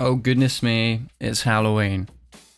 Oh goodness me, it's Halloween.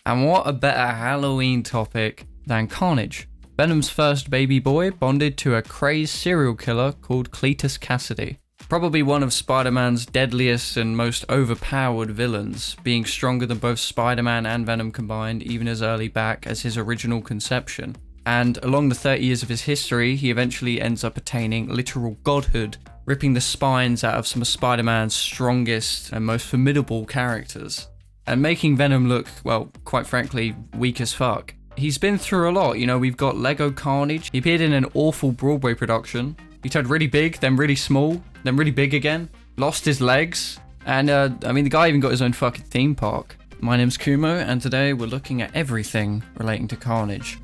And what a better Halloween topic than Carnage. Venom's first baby boy bonded to a crazed serial killer called Cletus Kasady. Probably one of Spider-Man's deadliest and most overpowered villains, being stronger than both Spider-Man and Venom combined even as early back as his original conception. And along the 30 years of his history, he eventually ends up attaining literal godhood, ripping the spines out of some of Spider-Man's strongest and most formidable characters, and making Venom look, well, quite frankly, weak as fuck. He's been through a lot, we've got Lego Carnage, he appeared in an awful Broadway production, he turned really big, then really small, then really big again, lost his legs, and the guy even got his own fucking theme park. My name's Kumo, and today we're looking at everything relating to Carnage.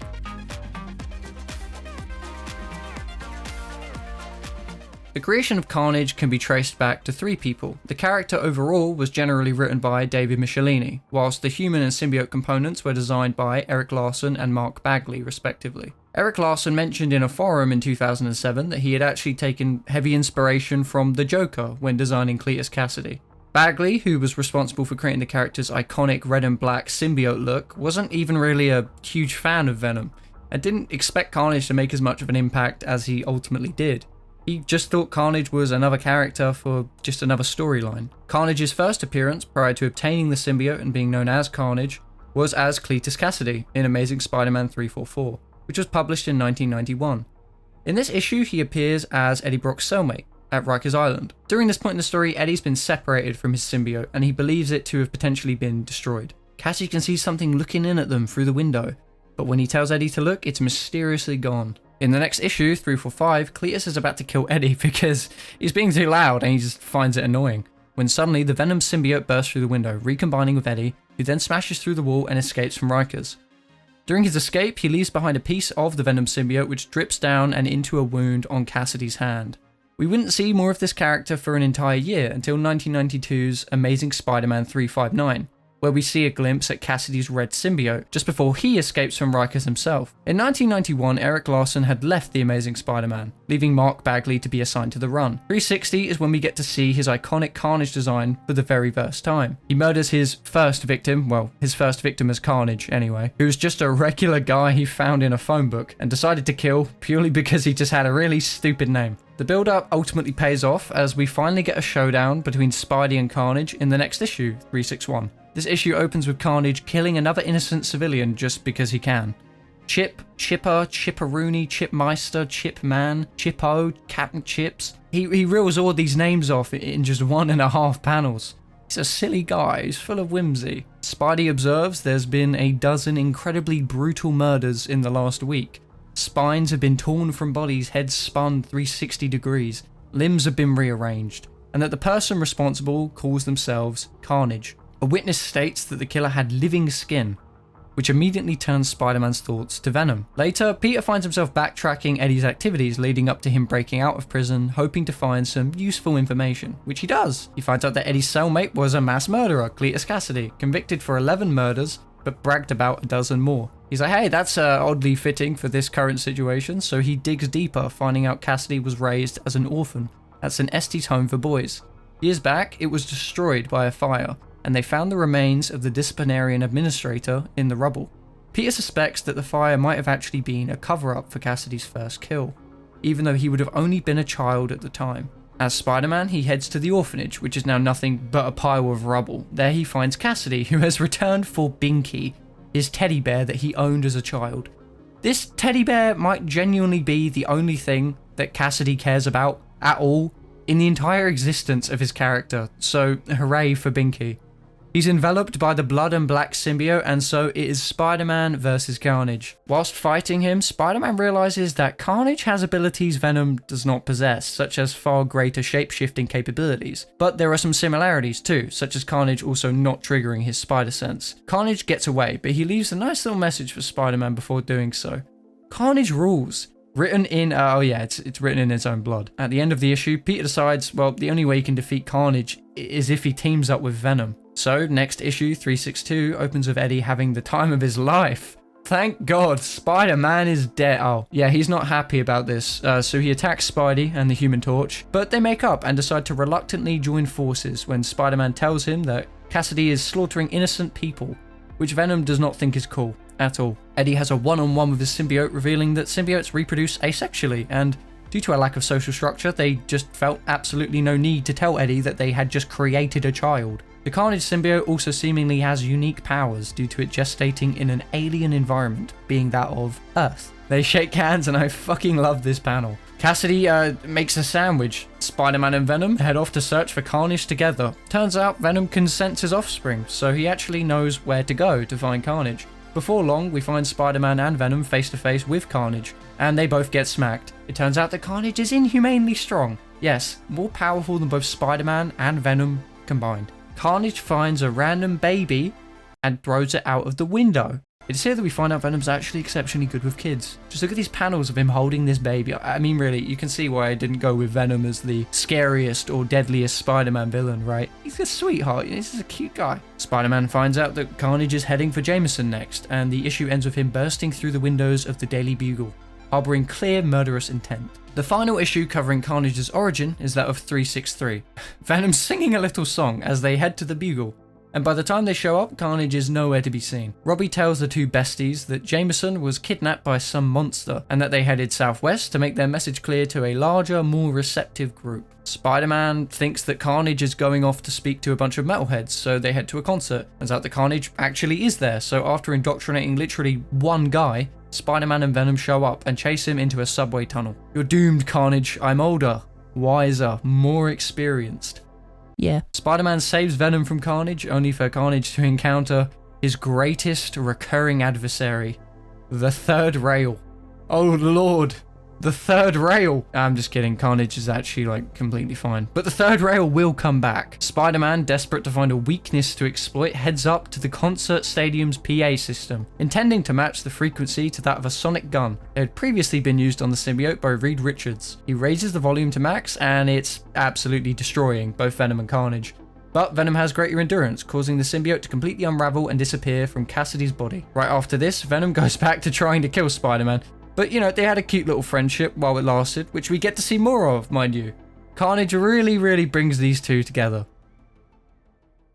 The creation of Carnage can be traced back to three people. The character overall was generally written by David Michelini, whilst the human and symbiote components were designed by Erik Larsen and Mark Bagley, respectively. Erik Larsen mentioned in a forum in 2007 that he had actually taken heavy inspiration from the Joker when designing Cletus Kasady. Bagley, who was responsible for creating the character's iconic red and black symbiote look, wasn't even really a huge fan of Venom, and didn't expect Carnage to make as much of an impact as he ultimately did. He just thought Carnage was another character for just another storyline. Carnage's first appearance, prior to obtaining the symbiote and being known as Carnage, was as Cletus Kasady in Amazing Spider-Man 344, which was published in 1991. In this issue, he appears as Eddie Brock's cellmate at Rikers Island. During this point in the story, Eddie's been separated from his symbiote, and he believes it to have potentially been destroyed. Cassie can see something looking in at them through the window, but when he tells Eddie to look, it's mysteriously gone. In the next issue, 345, Cletus is about to kill Eddie because he's being too loud and he just finds it annoying, when suddenly the Venom symbiote bursts through the window, recombining with Eddie, who then smashes through the wall and escapes from Rikers. During his escape, he leaves behind a piece of the Venom symbiote which drips down and into a wound on Kasady's hand. We wouldn't see more of this character for an entire year until 1992's Amazing Spider-Man 359, where we see a glimpse at Kasady's red symbiote, just before he escapes from Rikers himself. In 1991, Erik Larsen had left The Amazing Spider-Man, leaving Mark Bagley to be assigned to the run. 360 is when we get to see his iconic Carnage design for the very first time. He murders his first victim, well, his first victim as Carnage anyway, who was just a regular guy he found in a phone book, and decided to kill purely because he just had a really stupid name. The build-up ultimately pays off as we finally get a showdown between Spidey and Carnage in the next issue, 361. This issue opens with Carnage killing another innocent civilian just because he can. Chip, Chipper, Chipperoony, Chipmeister, Chipman, Chippo, Captain Chips. He reels all these names off in just 1.5 panels. He's a silly guy, he's full of whimsy. Spidey observes there's been a dozen incredibly brutal murders in the last week. Spines have been torn from bodies, heads spun 360 degrees, limbs have been rearranged, and that the person responsible calls themselves Carnage. A witness states that the killer had living skin, which immediately turns Spider-Man's thoughts to Venom. Later, Peter finds himself backtracking Eddie's activities leading up to him breaking out of prison, hoping to find some useful information, which he does. He finds out that Eddie's cellmate was a mass murderer, Cletus Kasady, convicted for 11 murders, but bragged about a dozen more. He's like, hey, that's oddly fitting for this current situation, so he digs deeper, finding out Kasady was raised as an orphan at St. Estes home for boys. Years back, it was destroyed by a fire, and they found the remains of the disciplinarian administrator in the rubble. Peter suspects that the fire might have actually been a cover-up for Kasady's first kill, even though he would have only been a child at the time. As Spider-Man, he heads to the orphanage, which is now nothing but a pile of rubble. There he finds Kasady, who has returned for Binky, his teddy bear that he owned as a child. This teddy bear might genuinely be the only thing that Kasady cares about at all in the entire existence of his character, so hooray for Binky. He's enveloped by the blood and black symbiote, and so it is Spider-Man versus Carnage. Whilst fighting him, Spider-Man realizes that Carnage has abilities Venom does not possess, such as far greater shape-shifting capabilities. But there are some similarities too, such as Carnage also not triggering his spider sense. Carnage gets away, but he leaves a nice little message for Spider-Man before doing so. Carnage rules. Written in, it's written in his own blood. At the end of the issue, Peter decides, well, the only way he can defeat Carnage is if he teams up with Venom. So, next issue, 362, opens with Eddie having the time of his life. Thank God, Spider-Man is dead. Oh, yeah, he's not happy about this, so he attacks Spidey and the Human Torch, but they make up and decide to reluctantly join forces when Spider-Man tells him that Kasady is slaughtering innocent people, which Venom does not think is cool at all. Eddie has a one-on-one with his symbiote, revealing that symbiotes reproduce asexually, and due to a lack of social structure, they just felt absolutely no need to tell Eddie that they had just created a child. The Carnage symbiote also seemingly has unique powers due to it gestating in an alien environment, being that of Earth. They shake hands and I fucking love this panel. Kasady makes a sandwich. Spider-Man and Venom head off to search for Carnage together. Turns out Venom can sense his offspring, so he actually knows where to go to find Carnage. Before long, we find Spider-Man and Venom face to face with Carnage, and they both get smacked. It turns out that Carnage is inhumanely strong. Yes, more powerful than both Spider-Man and Venom combined. Carnage finds a random baby and throws it out of the window. It's here that we find out Venom's actually exceptionally good with kids. Just look at these panels of him holding this baby. I mean, really, you can see why I didn't go with Venom as the scariest or deadliest Spider-Man villain, right? He's a sweetheart, this is a cute guy. Spider-Man finds out that Carnage is heading for Jameson next, and the issue ends with him bursting through the windows of the Daily Bugle, harboring clear murderous intent. The final issue covering Carnage's origin is that of 363. Venom's singing a little song as they head to the Bugle, and by the time they show up, Carnage is nowhere to be seen. Robbie tells the two besties that Jameson was kidnapped by some monster, and that they headed southwest to make their message clear to a larger, more receptive group. Spider-Man thinks that Carnage is going off to speak to a bunch of metalheads, so they head to a concert. Turns out that Carnage actually is there, so after indoctrinating literally one guy, Spider-Man and Venom show up and chase him into a subway tunnel. "You're doomed, Carnage. I'm older, wiser, more experienced." Yeah. Spider-Man saves Venom from Carnage, only for Carnage to encounter his greatest recurring adversary, the third rail. Oh lord, the third rail! I'm just kidding, Carnage is actually like completely fine. But the third rail will come back. Spider-Man, desperate to find a weakness to exploit, heads up to the concert stadium's PA system, intending to match the frequency to that of a sonic gun. It had previously been used on the symbiote by Reed Richards. He raises the volume to max and it's absolutely destroying both Venom and Carnage. But Venom has greater endurance, causing the symbiote to completely unravel and disappear from Kasady's body. Right after this, Venom goes back to trying to kill Spider-Man. But you know, they had a cute little friendship while it lasted, which we get to see more of, mind you. Carnage really brings these two together.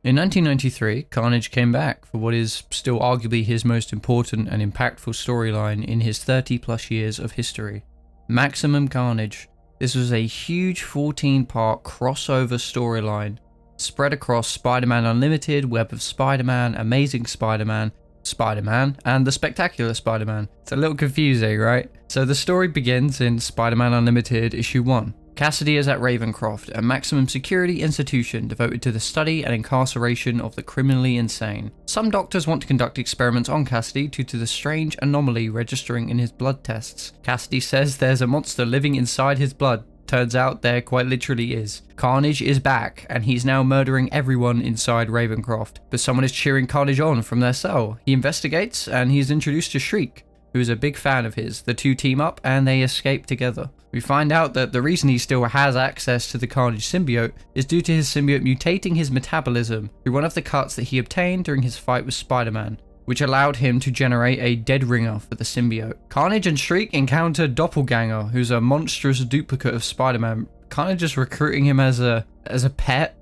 In 1993, Carnage came back for what is still arguably his most important and impactful storyline in his 30+ years of history. Maximum Carnage. This was a huge 14-part crossover storyline spread across Spider-Man Unlimited, Web of Spider-Man, Amazing Spider-Man, Spider-Man, and the Spectacular Spider-Man. It's a little confusing, right? So the story begins in Spider-Man Unlimited issue 1. Kasady is at Ravencroft, a maximum security institution devoted to the study and incarceration of the criminally insane. Some doctors want to conduct experiments on Kasady due to the strange anomaly registering in his blood tests. Kasady says there's a monster living inside his blood. Turns out there quite literally is. Carnage is back, and he's now murdering everyone inside Ravencroft. But someone is cheering Carnage on from their cell. He investigates, and he's introduced to Shriek, who is a big fan of his. The two team up, and they escape together. We find out that the reason he still has access to the Carnage symbiote is due to his symbiote mutating his metabolism through one of the cuts that he obtained during his fight with Spider-Man, which allowed him to generate a dead ringer for the symbiote. Carnage and Shriek encounter Doppelganger, who's a monstrous duplicate of Spider-Man, kind of just recruiting him as a pet,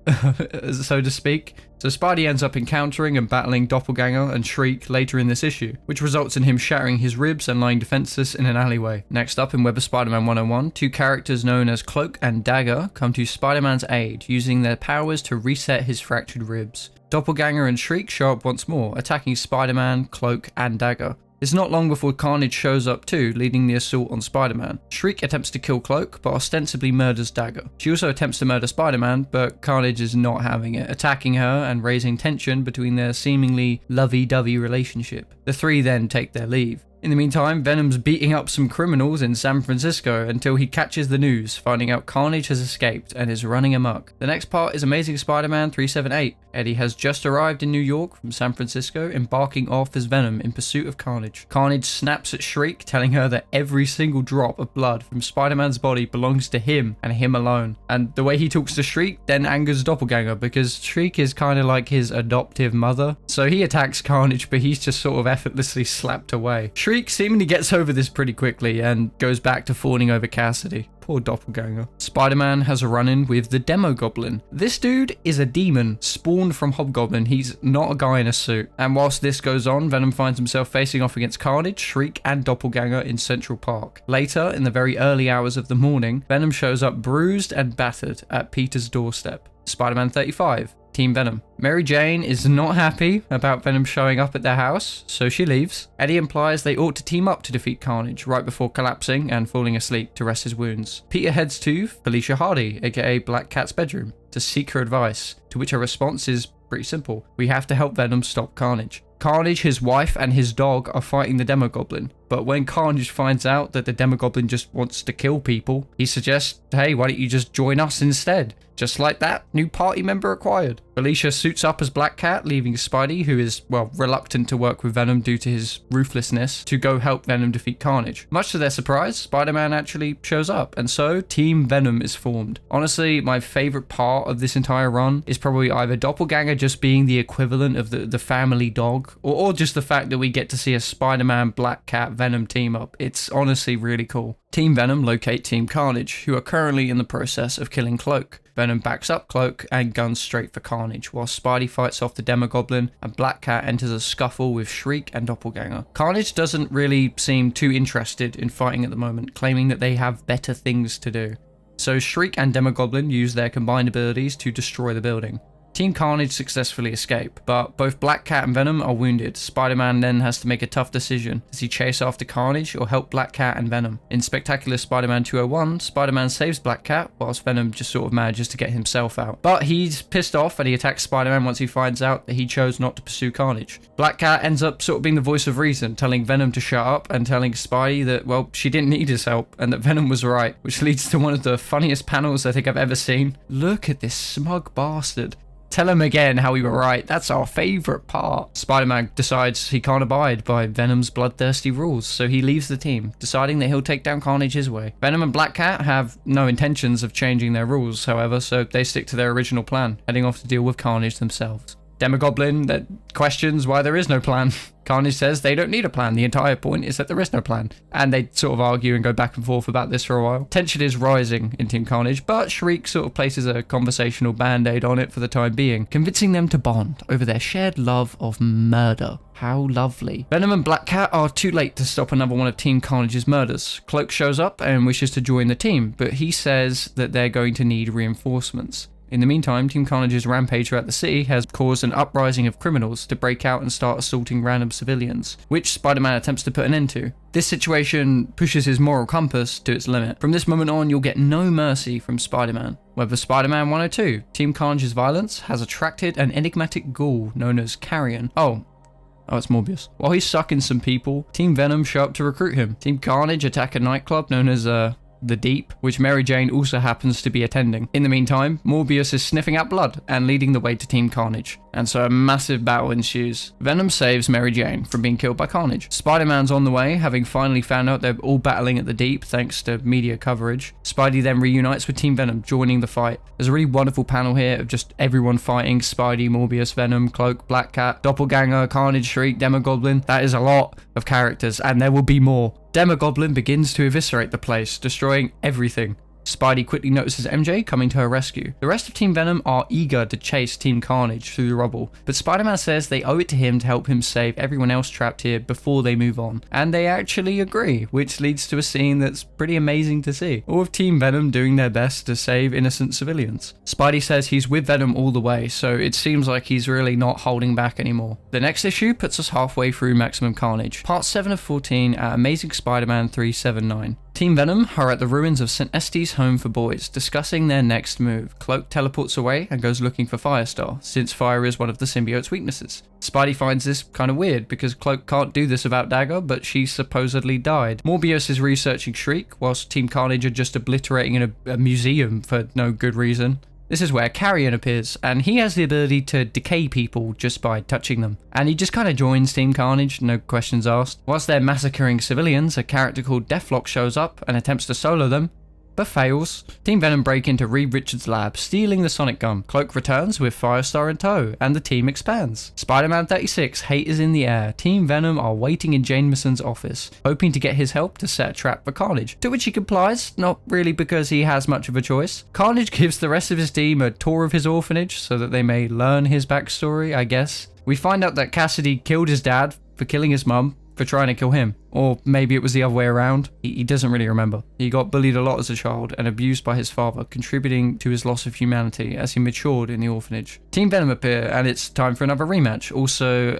so to speak. So Spidey ends up encountering and battling Doppelganger and Shriek later in this issue, which results in him shattering his ribs and lying defenseless in an alleyway. Next up in Web of Spider-Man 101, two characters known as Cloak and Dagger come to Spider-Man's aid, using their powers to reset his fractured ribs. Doppelganger and Shriek show up once more, attacking Spider-Man, Cloak, and Dagger. It's not long before Carnage shows up too, leading the assault on Spider-Man. Shriek attempts to kill Cloak, but ostensibly murders Dagger. She also attempts to murder Spider-Man, but Carnage is not having it, attacking her and raising tension between their seemingly lovey-dovey relationship. The three then take their leave. In the meantime, Venom's beating up some criminals in San Francisco until he catches the news, finding out Carnage has escaped and is running amok. The next part is Amazing Spider-Man 378. Eddie has just arrived in New York from San Francisco, embarking off as Venom in pursuit of Carnage. Carnage snaps at Shriek, telling her that every single drop of blood from Spider-Man's body belongs to him and him alone. And the way he talks to Shriek then angers Doppelganger, because Shriek is kind of like his adoptive mother. So he attacks Carnage, but he's just sort of effortlessly slapped away. Shriek seemingly gets over this pretty quickly and goes back to fawning over Kasady. Poor doppelganger. Spider-Man has a run-in with the Demo Goblin. This dude is a demon spawned from Hobgoblin. He's not a guy in a suit. And whilst this goes on, Venom finds himself facing off against Carnage, Shriek, and Doppelganger in Central Park. Later, in the very early hours of the morning, Venom shows up bruised and battered at Peter's doorstep. Spider-Man 35. Team Venom. Mary Jane is not happy about Venom showing up at their house, so she leaves. Eddie implies they ought to team up to defeat Carnage right before collapsing and falling asleep to rest his wounds. Peter heads to Felicia Hardy, aka Black Cat's bedroom, to seek her advice, to which her response is pretty simple. We have to help Venom stop Carnage. Carnage, his wife, and his dog are fighting the Demogoblin, but when Carnage finds out that the Demogoblin just wants to kill people, he suggests, hey, why don't you just join us instead? Just like that, new party member acquired. Felicia suits up as Black Cat, leaving Spidey, who is, well, reluctant to work with Venom due to his ruthlessness, to go help Venom defeat Carnage. Much to their surprise, Spider-Man actually shows up, and so Team Venom is formed. Honestly, my favorite part of this entire run is probably either Doppelganger just being the equivalent of the family dog, or just the fact that we get to see a Spider-Man, Black Cat, Venom team up. It's honestly really cool. Team Venom locate Team Carnage, who are currently in the process of killing Cloak. Venom backs up Cloak and guns straight for Carnage, while Spidey fights off the Demogoblin and Black Cat enters a scuffle with Shriek and Doppelganger. Carnage doesn't really seem too interested in fighting at the moment, claiming that they have better things to do. So Shriek and Demogoblin use their combined abilities to destroy the building. Team Carnage successfully escape, but both Black Cat and Venom are wounded. Spider-Man then has to make a tough decision. Does he chase after Carnage or help Black Cat and Venom? In Spectacular Spider-Man 201, Spider-Man saves Black Cat, whilst Venom just sort of manages to get himself out. But he's pissed off and he attacks Spider-Man once he finds out that he chose not to pursue Carnage. Black Cat ends up sort of being the voice of reason, telling Venom to shut up and telling Spidey that, well, she didn't need his help and that Venom was right, which leads to one of the funniest panels I think I've ever seen. Look at this smug bastard. Tell him again how we were right. That's our favourite part. Spider-Man decides he can't abide by Venom's bloodthirsty rules, so he leaves the team, deciding that he'll take down Carnage his way. Venom and Black Cat have no intentions of changing their rules, however, so they stick to their original plan, heading off to deal with Carnage themselves. Demogoblin that questions why there is no plan. Carnage says they don't need a plan, the entire point is that there is no plan. And they sort of argue and go back and forth about this for a while. Tension is rising in Team Carnage, but Shriek sort of places a conversational band-aid on it for the time being, convincing them to bond over their shared love of murder. How lovely. Venom and Black Cat are too late to stop another one of Team Carnage's murders. Cloak shows up and wishes to join the team, but he says that they're going to need reinforcements. In the meantime, Team Carnage's rampage throughout the city has caused an uprising of criminals to break out and start assaulting random civilians, which Spider-Man attempts to put an end to. This situation pushes his moral compass to its limit. From this moment on, you'll get no mercy from Spider-Man. Whether Spider-Man 1 or 2, Team Carnage's violence has attracted an enigmatic ghoul known as Carrion. Oh, it's Morbius. While he's sucking some people, Team Venom show up to recruit him. Team Carnage attack a nightclub known as, The Deep, which Mary Jane also happens to be attending. In the meantime, Morbius is sniffing out blood and leading the way to Team Carnage, and so a massive battle ensues. Venom saves Mary Jane from being killed by Carnage. Spider-Man's on the way, having finally found out they're all battling at the Deep thanks to media coverage. Spidey then reunites with Team Venom, joining the fight. There's a really wonderful panel here of just everyone fighting: Spidey, Morbius, Venom, Cloak, Black Cat, Doppelganger, Carnage, Shriek, Demogoblin. That is a lot of characters, and there will be more. Demogoblin begins to eviscerate the place, destroying everything. Spidey quickly notices MJ coming to her rescue. The rest of Team Venom are eager to chase Team Carnage through the rubble, but Spider-Man says they owe it to him to help him save everyone else trapped here before they move on. And they actually agree, which leads to a scene that's pretty amazing to see. All of Team Venom doing their best to save innocent civilians. Spidey says he's with Venom all the way, so it seems like he's really not holding back anymore. The next issue puts us halfway through Maximum Carnage, part 7 of 14 at Amazing Spider-Man 379. Team Venom are at the ruins of St. Estes Home for Boys, discussing their next move. Cloak teleports away and goes looking for Firestar, since fire is one of the symbiote's weaknesses. Spidey finds this kind of weird, because Cloak can't do this without Dagger, but she supposedly died. Morbius is researching Shriek, whilst Team Carnage are just obliterating in a museum for no good reason. This is where Carrion appears, and he has the ability to decay people just by touching them. And he just kind of joins Team Carnage, no questions asked. Whilst they're massacring civilians, a character called Deathlock shows up and attempts to solo them, but fails. Team Venom break into Reed Richards' lab, stealing the sonic gun. Cloak returns with Firestar in tow, and the team expands. Spider-Man 36, hate is in the air. Team Venom are waiting in Jameson's office, hoping to get his help to set a trap for Carnage, to which he complies, not really because he has much of a choice. Carnage gives the rest of his team a tour of his orphanage so that they may learn his backstory, I guess. We find out that Kasady killed his dad for killing his mum, for trying to kill him. Or maybe it was the other way around. He doesn't really remember. He got bullied a lot as a child and abused by his father, contributing to his loss of humanity as he matured in the orphanage. Team Venom appear, and it's time for another rematch. Also,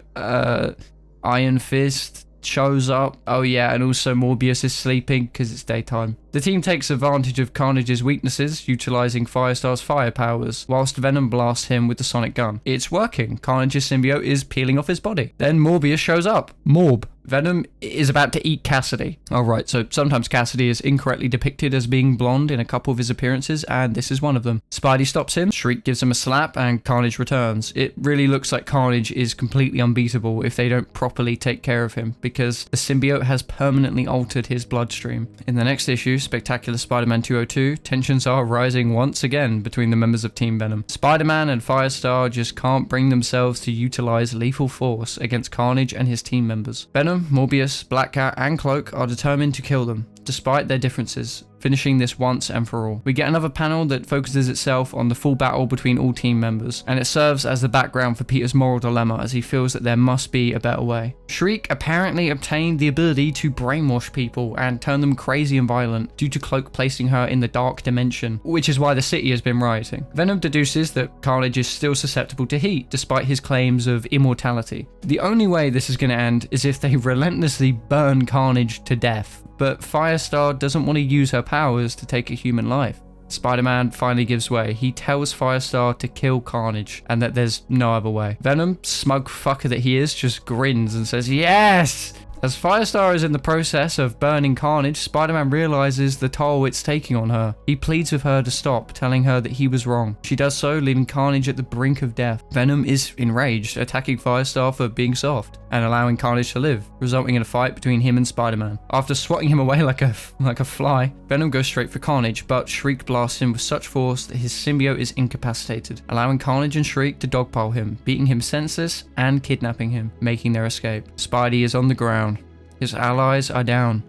Iron Fist shows up. Oh yeah, and also Morbius is sleeping because it's daytime. The team takes advantage of Carnage's weaknesses, utilizing Firestar's fire powers, whilst Venom blasts him with the sonic gun. It's working. Carnage's symbiote is peeling off his body. Then Morbius shows up. Morb. Venom is about to eat Kasady. Alright, so sometimes Kasady is incorrectly depicted as being blonde in a couple of his appearances, and this is one of them. Spidey stops him, Shriek gives him a slap, and Carnage returns. It really looks like Carnage is completely unbeatable if they don't properly take care of him, because the symbiote has permanently altered his bloodstream. In the next issue, Spectacular Spider-Man 202, tensions are rising once again between the members of Team Venom. Spider-Man and Firestar just can't bring themselves to utilize lethal force against Carnage and his team members. Venom, Morbius, Black Cat, and Cloak are determined to kill them, despite their differences, finishing this once and for all. We get another panel that focuses itself on the full battle between all team members, and it serves as the background for Peter's moral dilemma as he feels that there must be a better way. Shriek apparently obtained the ability to brainwash people and turn them crazy and violent due to Cloak placing her in the dark dimension, which is why the city has been rioting. Venom deduces that Carnage is still susceptible to heat despite his claims of immortality. The only way this is going to end is if they relentlessly burn Carnage to death. But Firestar doesn't want to use her powers to take a human life. Spider-Man finally gives way. He tells Firestar to kill Carnage and that there's no other way. Venom, smug fucker that he is, just grins and says, "Yes!" As Firestar is in the process of burning Carnage, Spider-Man realizes the toll it's taking on her. He pleads with her to stop, telling her that he was wrong. She does so, leaving Carnage at the brink of death. Venom is enraged, attacking Firestar for being soft and allowing Carnage to live, resulting in a fight between him and Spider-Man. After swatting him away like a fly, Venom goes straight for Carnage, but Shriek blasts him with such force that his symbiote is incapacitated, allowing Carnage and Shriek to dogpile him, beating him senseless and kidnapping him, making their escape. Spidey is on the ground. His allies are down.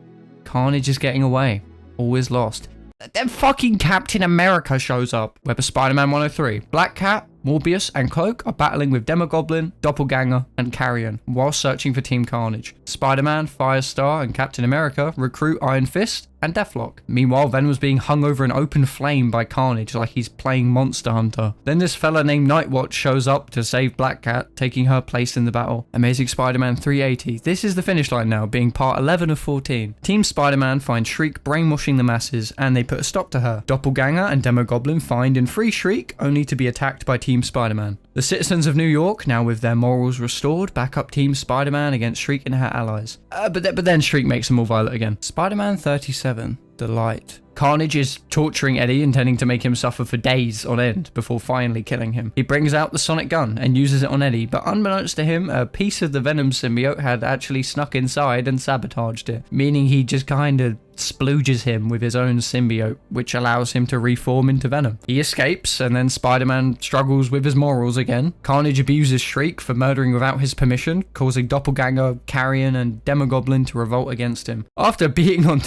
Carnage is getting away. All is lost. Then fucking Captain America shows up. Web of Spider-Man 103. Black Cat, Morbius, and Cloak are battling with Demogoblin, Doppelganger, and Carrion while searching for Team Carnage. Spider-Man, Firestar, and Captain America recruit Iron Fist and Deathlock. Meanwhile, Venom was being hung over an open flame by Carnage like he's playing Monster Hunter. Then this fella named Nightwatch shows up to save Black Cat, taking her place in the battle. Amazing Spider-Man 380. This is the finish line now, being part 11 of 14. Team Spider-Man find Shriek brainwashing the masses, and they put a stop to her. Doppelganger and Demogoblin find and free Shriek, only to be attacked by Team Spider-Man. The citizens of New York, now with their morals restored, back up Team Spider-Man against Shriek and her allies. But then Shriek makes them all violent again. Spider-Man 37. The Light. Carnage is torturing Eddie, intending to make him suffer for days on end before finally killing him. He brings out the sonic gun and uses it on Eddie, but unbeknownst to him, a piece of the Venom symbiote had actually snuck inside and sabotaged it, meaning he just kind of splooges him with his own symbiote, which allows him to reform into Venom. He escapes, and then Spider-Man struggles with his morals again. Carnage abuses Shriek for murdering without his permission, causing Doppelganger, Carrion, and Demogoblin to revolt against him. After beating on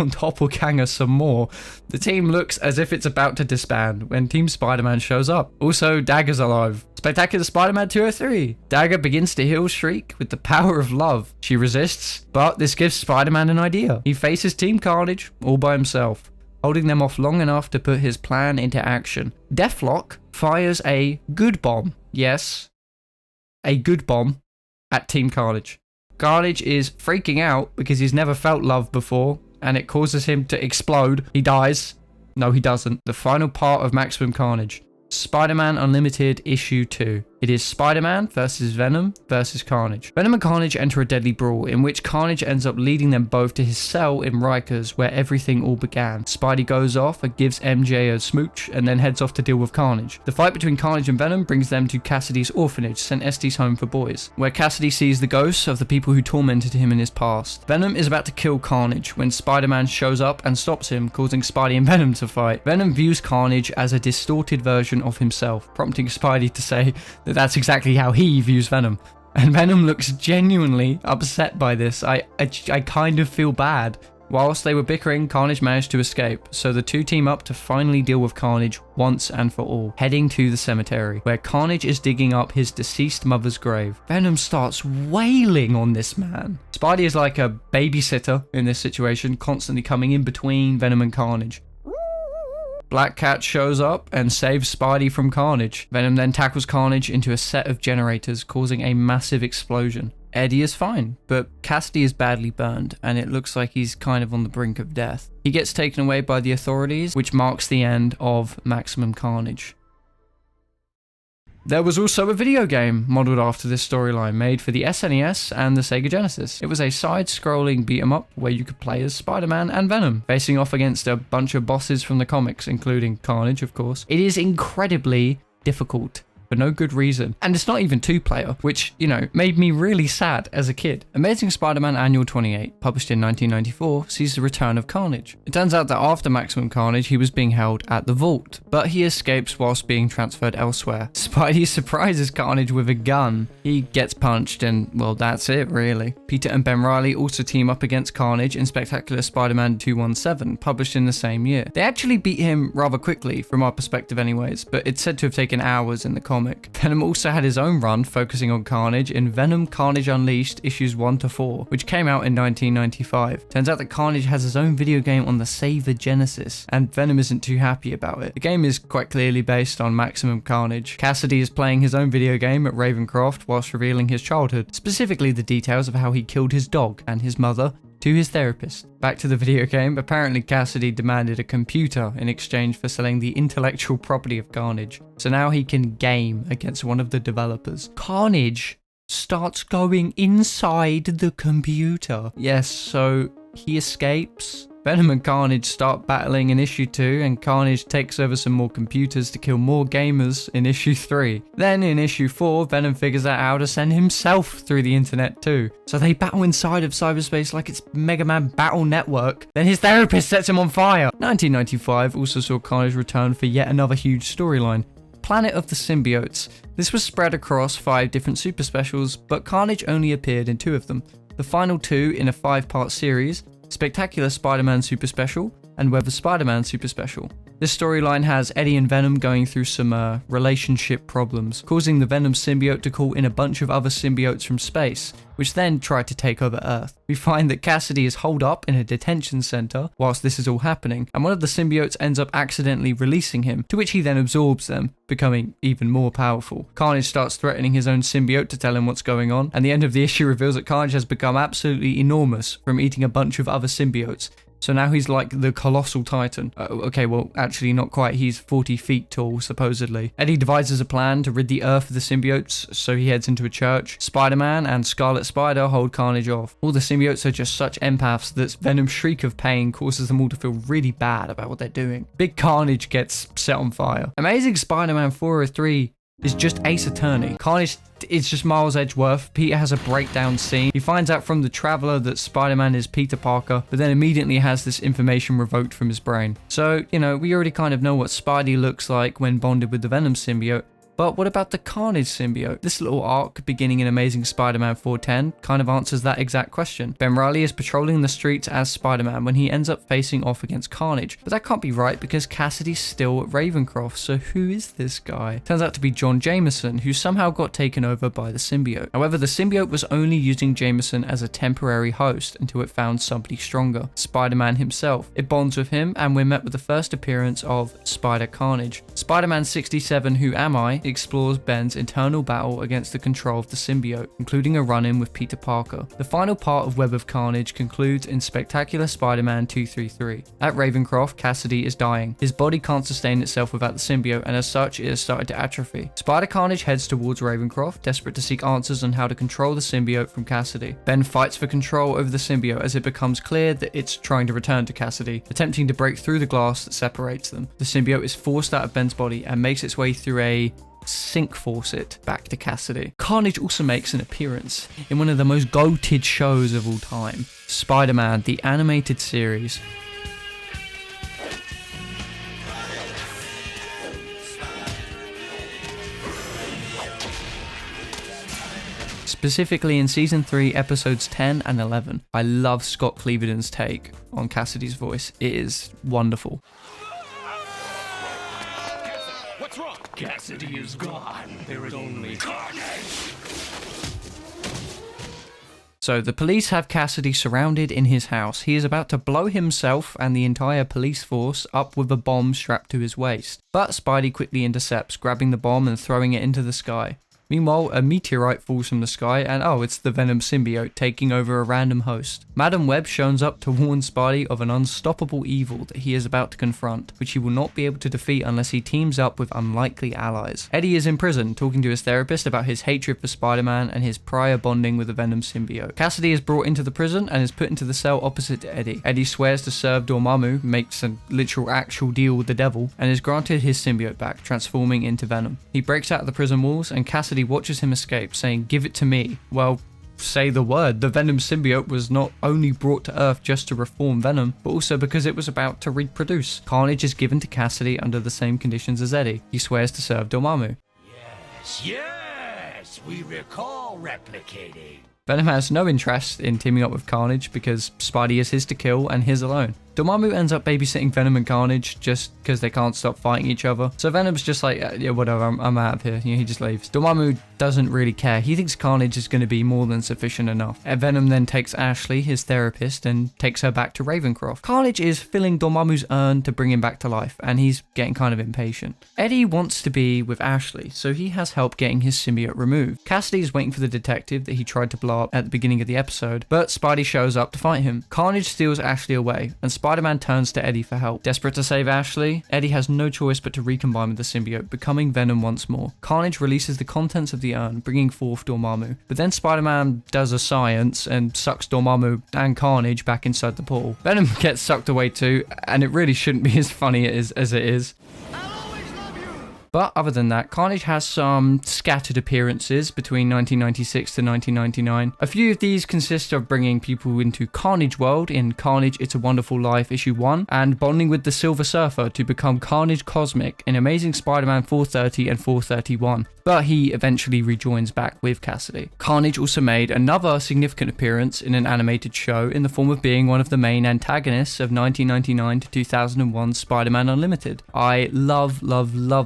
Doppelganger some more, the team looks as if it's about to disband when Team Spider-Man shows up. Also, Dagger's alive. Spectacular Spider-Man 203. Dagger begins to heal Shriek with the power of love. She resists, but this gives Spider-Man an idea. He faces Team Carnage all by himself, holding them off long enough to put his plan into action. Deathlock fires a good bomb. Yes, a good bomb at Team Carnage. Carnage is freaking out because he's never felt love before, and it causes him to explode. He dies. No, he doesn't. The final part of Maximum Carnage. Spider-Man Unlimited Issue 2. It is Spider-Man versus Venom versus Carnage. Venom and Carnage enter a deadly brawl in which Carnage ends up leading them both to his cell in Rikers where everything all began. Spidey goes off and gives MJ a smooch and then heads off to deal with Carnage. The fight between Carnage and Venom brings them to Kasady's orphanage, St. Estes Home for Boys, where Kasady sees the ghosts of the people who tormented him in his past. Venom is about to kill Carnage when Spider-Man shows up and stops him, causing Spidey and Venom to fight. Venom views Carnage as a distorted version of himself, prompting Spidey to say that that's exactly how he views Venom. And Venom looks genuinely upset by this. I kind of feel bad. Whilst they were bickering, Carnage managed to escape, so the two team up to finally deal with Carnage once and for all, heading to the cemetery, where Carnage is digging up his deceased mother's grave. Venom starts wailing on this man. Spidey is like a babysitter in this situation, constantly coming in between Venom and Carnage. Black Cat shows up and saves Spidey from Carnage. Venom then tackles Carnage into a set of generators, causing a massive explosion. Eddie is fine, but Kasady is badly burned, and it looks like he's kind of on the brink of death. He gets taken away by the authorities, which marks the end of Maximum Carnage. There was also a video game modeled after this storyline made for the SNES and the Sega Genesis. It was a side-scrolling beat-em-up where you could play as Spider-Man and Venom, facing off against a bunch of bosses from the comics, including Carnage, of course. It is incredibly difficult, for no good reason. And it's not even two-player, which, you know, made me really sad as a kid. Amazing Spider-Man Annual 28, published in 1994, sees the return of Carnage. It turns out that after Maximum Carnage, he was being held at the Vault, but he escapes whilst being transferred elsewhere. Spidey surprises Carnage with a gun. He gets punched and, well, that's it, really. Peter and Ben Reilly also team up against Carnage in Spectacular Spider-Man 217, published in the same year. They actually beat him rather quickly, from our perspective anyways, but it's said to have taken hours in the comic. Venom also had his own run focusing on Carnage in Venom Carnage Unleashed issues 1-4, which came out in 1995. Turns out that Carnage has his own video game on the Sega Genesis, and Venom isn't too happy about it. The game is quite clearly based on Maximum Carnage. Kasady is playing his own video game at Ravencroft whilst revealing his childhood, specifically the details of how he killed his dog and his mother, to his therapist. Back to the video game, apparently Kasady demanded a computer in exchange for selling the intellectual property of Carnage, so now he can game against one of the developers. Carnage starts going inside the computer. Yes, so he escapes. Venom and Carnage start battling in issue 2, and Carnage takes over some more computers to kill more gamers in issue 3. Then in issue 4, Venom figures out how to send himself through the internet too. So they battle inside of cyberspace like it's Mega Man Battle Network. Then his therapist sets him on fire. 1995 also saw Carnage return for yet another huge storyline. Planet of the Symbiotes. This was spread across 5 different super specials, but Carnage only appeared in 2 of them. The final 2 in a 5-part series, Spectacular Spider-Man Super Special and Web of Spider-Man Super Special. This storyline has Eddie and Venom going through some relationship problems, causing the Venom symbiote to call in a bunch of other symbiotes from space, which then try to take over Earth. We find that Kasady is holed up in a detention center whilst this is all happening, and one of the symbiotes ends up accidentally releasing him, to which he then absorbs them, becoming even more powerful. Carnage starts threatening his own symbiote to tell him what's going on, and the end of the issue reveals that Carnage has become absolutely enormous from eating a bunch of other symbiotes. So now he's like the colossal titan. Okay, well, actually not quite. He's 40 feet tall, supposedly. Eddie devises a plan to rid the Earth of the symbiotes, so he heads into a church. Spider-Man and Scarlet Spider hold Carnage off. All the symbiotes are just such empaths that Venom's shriek of pain causes them all to feel really bad about what they're doing. Big Carnage gets set on fire. Amazing Spider-Man 403 is just Ace Attorney. Carnage is just Miles Edgeworth. Peter has a breakdown scene. He finds out from the Traveler that Spider-Man is Peter Parker, but then immediately has this information revoked from his brain. So, you know, we already kind of know what Spidey looks like when bonded with the Venom symbiote. But what about the Carnage symbiote? This little arc, beginning in Amazing Spider-Man 410, kind of answers that exact question. Ben Reilly is patrolling the streets as Spider-Man when he ends up facing off against Carnage. But that can't be right because Kasady's still at Ravencroft, so who is this guy? Turns out to be John Jameson, who somehow got taken over by the symbiote. However, the symbiote was only using Jameson as a temporary host until it found somebody stronger, Spider-Man himself. It bonds with him, and we're met with the first appearance of Spider-Carnage. Spider-Man 67 Who Am I? explores Ben's internal battle against the control of the symbiote, including a run-in with Peter Parker. The final part of Web of Carnage concludes in Spectacular Spider-Man 233. At Ravencroft, Kasady is dying. His body can't sustain itself without the symbiote, and as such, it has started to atrophy. Spider-Carnage heads towards Ravencroft, desperate to seek answers on how to control the symbiote from Kasady. Ben fights for control over the symbiote as it becomes clear that it's trying to return to Kasady, attempting to break through the glass that separates them. The symbiote is forced out of Ben's body and makes its way through a sync faucet back to Kasady. Carnage also makes an appearance in one of the most goated shows of all time, Spider-Man, the animated series. Specifically in Season 3, Episodes 10 and 11. I love Scott Clevedon's take on Kasady's voice. It is wonderful. What's wrong? Kasady is gone. There is only Carnage! So the police have Kasady surrounded in his house. He is about to blow himself and the entire police force up with a bomb strapped to his waist. But Spidey quickly intercepts, grabbing the bomb and throwing it into the sky. Meanwhile, a meteorite falls from the sky and it's the Venom symbiote taking over a random host. Madam Web shows up to warn Spidey of an unstoppable evil that he is about to confront, which he will not be able to defeat unless he teams up with unlikely allies. Eddie is in prison, talking to his therapist about his hatred for Spider-Man and his prior bonding with the Venom symbiote. Kasady is brought into the prison and is put into the cell opposite to Eddie. Eddie swears to serve Dormammu, makes a literal actual deal with the devil, and is granted his symbiote back, transforming into Venom. He breaks out of the prison walls and Kasady watches him escape, saying, "Give it to me." Well, say the word. The Venom symbiote was not only brought to Earth just to reform Venom, but also because it was about to reproduce. Carnage is given to Kasady under the same conditions as Eddie. He swears to serve Dormammu. Yes, we recall replicating. Venom has no interest in teaming up with Carnage because Spidey is his to kill and his alone. Dormammu ends up babysitting Venom and Carnage just because they can't stop fighting each other. So Venom's just like, yeah, whatever, I'm out of here. He just leaves. Dormammu doesn't really care. He thinks Carnage is going to be more than sufficient enough. And Venom then takes Ashley, his therapist, and takes her back to Ravencroft. Carnage is filling Dormammu's urn to bring him back to life, and he's getting kind of impatient. Eddie wants to be with Ashley, so he has help getting his symbiote removed. Kasady is waiting for the detective that he tried to blow up at the beginning of the episode, but Spidey shows up to fight him. Carnage steals Ashley away, and Spider-Man turns to Eddie for help. Desperate to save Ashley, Eddie has no choice but to recombine with the symbiote, becoming Venom once more. Carnage releases the contents of the urn, bringing forth Dormammu. But then Spider-Man does a science and sucks Dormammu and Carnage back inside the portal. Venom gets sucked away too, and it really shouldn't be as funny as it is. But other than that, Carnage has some scattered appearances between 1996 to 1999. A few of these consist of bringing people into Carnage World in Carnage It's a Wonderful Life issue 1, and bonding with the Silver Surfer to become Carnage Cosmic in Amazing Spider-Man 430 and 431. But he eventually rejoins back with Kasady. Carnage also made another significant appearance in an animated show in the form of being one of the main antagonists of 1999 to 2001 Spider-Man Unlimited. I love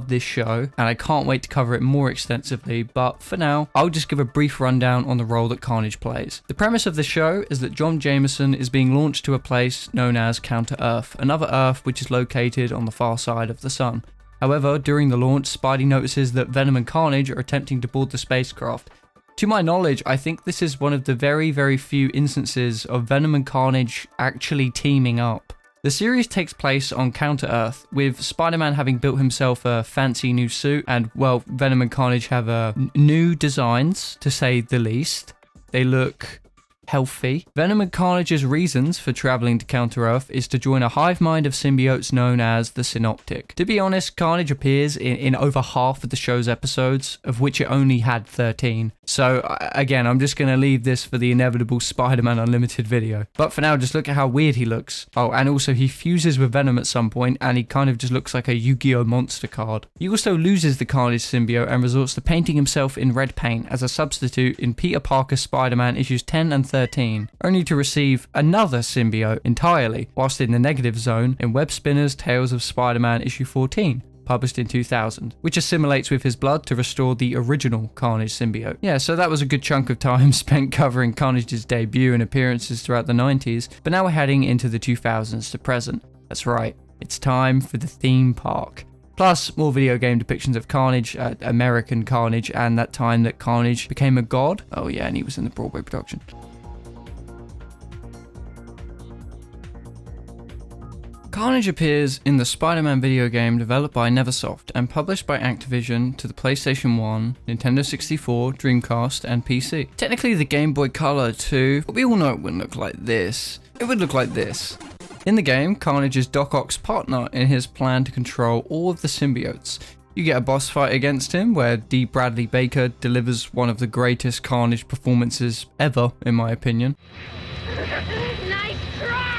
this show, and I can't wait to cover it more extensively, but for now, I'll just give a brief rundown on the role that Carnage plays. The premise of the show is that John Jameson is being launched to a place known as Counter-Earth, another Earth which is located on the far side of the sun. However, during the launch, Spidey notices that Venom and Carnage are attempting to board the spacecraft. To my knowledge, I think this is one of the very few instances of Venom and Carnage actually teaming up. The series takes place on Counter-Earth, with Spider-Man having built himself a fancy new suit, and, well, Venom and Carnage have new designs, to say the least. They look healthy. Venom and Carnage's reasons for traveling to Counter-Earth is to join a hive mind of symbiotes known as the Synoptic. To be honest, Carnage appears in over half of the show's episodes, of which it only had 13. So again, I'm just going to leave this for the inevitable Spider-Man Unlimited video. But for now, just look at how weird he looks. Oh, and also he fuses with Venom at some point, and he kind of just looks like a Yu-Gi-Oh! Monster card. He also loses the Carnage symbiote and resorts to painting himself in red paint as a substitute in Peter Parker's Spider-Man issues 10 and 13, only to receive another symbiote entirely, whilst in the negative zone in Web Spinner's Tales of Spider-Man issue 14. Published in 2000, which assimilates with his blood to restore the original Carnage symbiote. Yeah, so that was a good chunk of time spent covering Carnage's debut and appearances throughout the 90s, but now we're heading into the 2000s to present. That's right, it's time for the theme park. Plus, more video game depictions of Carnage, American Carnage, and that time that Carnage became a god. Oh yeah, and he was in the Broadway production. Carnage appears in the Spider-Man video game developed by Neversoft and published by Activision to the PlayStation 1, Nintendo 64, Dreamcast, and PC. Technically the Game Boy Color too, but we all know it wouldn't look like this. It would look like this. In the game, Carnage is Doc Ock's partner in his plan to control all of the symbiotes. You get a boss fight against him where D. Bradley Baker delivers one of the greatest Carnage performances ever, in my opinion. Nice try!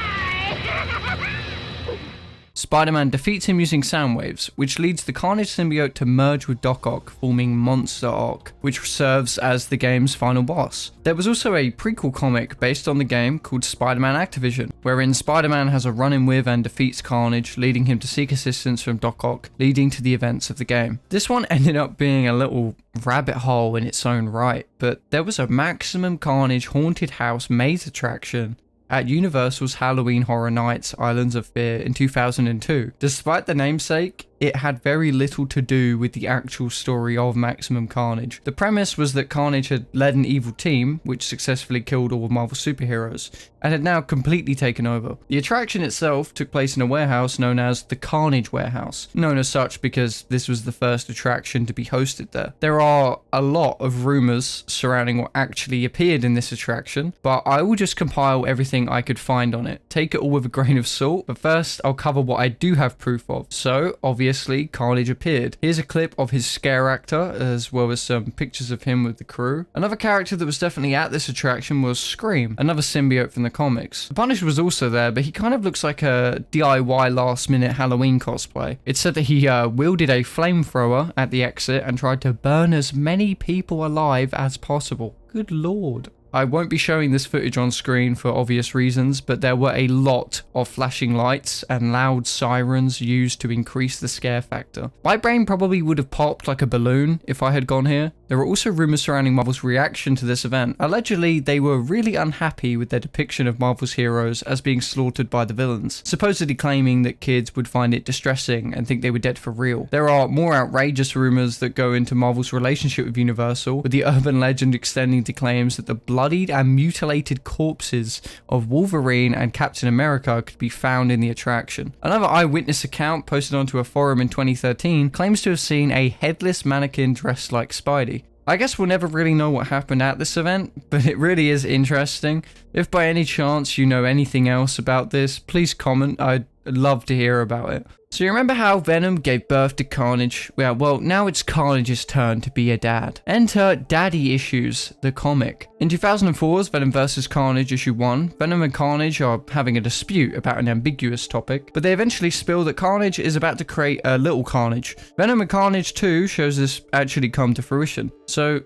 Spider-Man defeats him using sound waves, which leads the Carnage symbiote to merge with Doc Ock, forming Monster Ock, which serves as the game's final boss. There was also a prequel comic based on the game called Spider-Man Activision, wherein Spider-Man has a run-in with and defeats Carnage, leading him to seek assistance from Doc Ock, leading to the events of the game. This one ended up being a little rabbit hole in its own right, but there was a Maximum Carnage haunted house maze attraction at Universal's Halloween Horror Nights Islands of Fear in 2002. Despite the namesake, it had very little to do with the actual story of Maximum Carnage. The premise was that Carnage had led an evil team, which successfully killed all of Marvel superheroes, and had now completely taken over. The attraction itself took place in a warehouse known as the Carnage Warehouse, known as such because this was the first attraction to be hosted there. There are a lot of rumors surrounding what actually appeared in this attraction, but I will just compile everything I could find on it. Take it all with a grain of salt, but first I'll cover what I do have proof of. So, obviously, Carnage appeared. Here's a clip of his scare actor, as well as some pictures of him with the crew. Another character that was definitely at this attraction was Scream, another symbiote from the comics. The Punisher was also there, but he kind of looks like a DIY last-minute Halloween cosplay. It's said that he wielded a flamethrower at the exit and tried to burn as many people alive as possible. Good lord. I won't be showing this footage on screen for obvious reasons, but there were a lot of flashing lights and loud sirens used to increase the scare factor. My brain probably would have popped like a balloon if I had gone here. There were also rumors surrounding Marvel's reaction to this event. Allegedly, they were really unhappy with their depiction of Marvel's heroes as being slaughtered by the villains, supposedly claiming that kids would find it distressing and think they were dead for real. There are more outrageous rumors that go into Marvel's relationship with Universal, with the urban legend extending to claims that the bloodied and mutilated corpses of Wolverine and Captain America could be found in the attraction. Another eyewitness account posted onto a forum in 2013 claims to have seen a headless mannequin dressed like Spidey. I guess we'll never really know what happened at this event, but it really is interesting. If by any chance you know anything else about this, please comment. I'd love to hear about it. So you remember how Venom gave birth to Carnage? Well, now it's Carnage's turn to be a dad. Enter Daddy Issues, the comic. In 2004's Venom vs. Carnage issue 1, Venom and Carnage are having a dispute about an ambiguous topic, but they eventually spill that Carnage is about to create a little Carnage. Venom and Carnage 2 shows this actually come to fruition. So,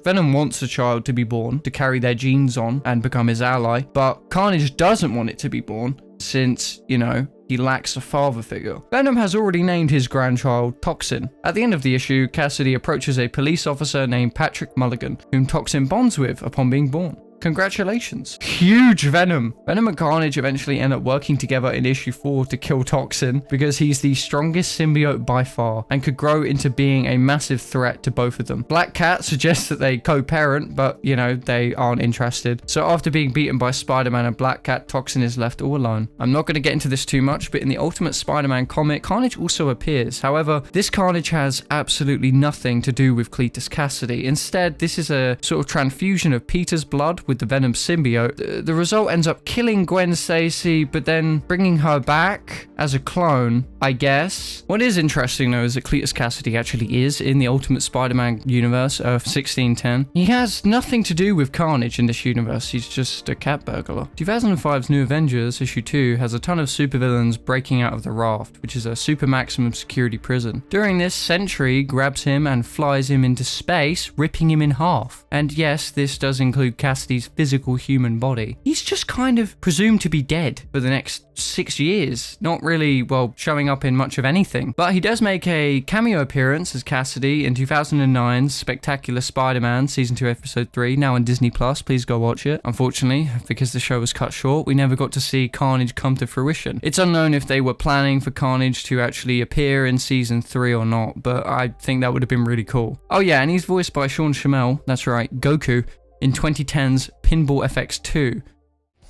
Venom wants a child to be born to carry their genes on and become his ally, but Carnage doesn't want it to be born since, he lacks a father figure. Venom has already named his grandchild Toxin. At the end of the issue, Kasady approaches a police officer named Patrick Mulligan, whom Toxin bonds with upon being born. Congratulations. Huge Venom. Venom and Carnage eventually end up working together in issue 4 to kill Toxin because he's the strongest symbiote by far and could grow into being a massive threat to both of them. Black Cat suggests that they co-parent, but they aren't interested. So after being beaten by Spider-Man and Black Cat, Toxin is left all alone. I'm not going to get into this too much, but in the Ultimate Spider-Man comic, Carnage also appears. However, this Carnage has absolutely nothing to do with Cletus Kasady. Instead, this is a sort of transfusion of Peter's blood with the Venom symbiote. The result ends up killing Gwen Stacy, but then bringing her back as a clone, I guess. What is interesting though is that Cletus Kasady actually is in the Ultimate Spider-Man universe of 1610. He has nothing to do with Carnage in this universe, he's just a cat burglar. 2005's New Avengers issue 2 has a ton of supervillains breaking out of the Raft, which is a super maximum security prison. During this, Sentry grabs him and flies him into space, ripping him in half. And yes, this does include Kasady's Kasady's physical human body. He's just kind of presumed to be dead for the next 6 years, not really, well, showing up in much of anything. But he does make a cameo appearance as Kasady in 2009's Spectacular Spider-Man Season 2 Episode 3, now on Disney+. Please go watch it. Unfortunately, because the show was cut short, we never got to see Carnage come to fruition. It's unknown if they were planning for Carnage to actually appear in Season 3 or not, but I think that would have been really cool. Oh yeah, and he's voiced by Sean Schimmel, that's right, Goku, in 2010's Pinball FX 2.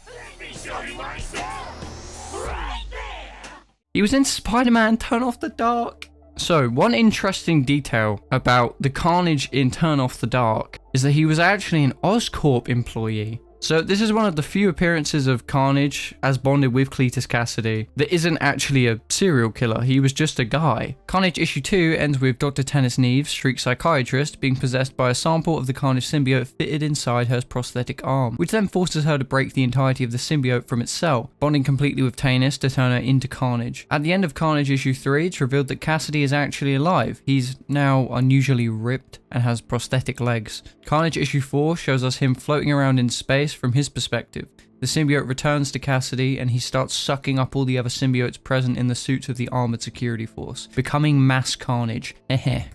Let me show you myself! Right there! He was in Spider-Man Turn Off the Dark. So, one interesting detail about the Carnage in Turn Off the Dark is that he was actually an Oscorp employee. So this is one of the few appearances of Carnage as bonded with Cletus Kasady that isn't actually a serial killer, he was just a guy. Carnage issue 2 ends with Dr. Tennis Neves, Street Psychiatrist, being possessed by a sample of the Carnage symbiote fitted inside her prosthetic arm, which then forces her to break the entirety of the symbiote from its cell, bonding completely with Tennis to turn her into Carnage. At the end of Carnage issue 3, it's revealed that Kasady is actually alive. He's now unusually ripped and has prosthetic legs. Carnage issue 4 shows us him floating around in space from his perspective. The symbiote returns to Kasady and he starts sucking up all the other symbiotes present in the suits of the armored security force, becoming mass Carnage.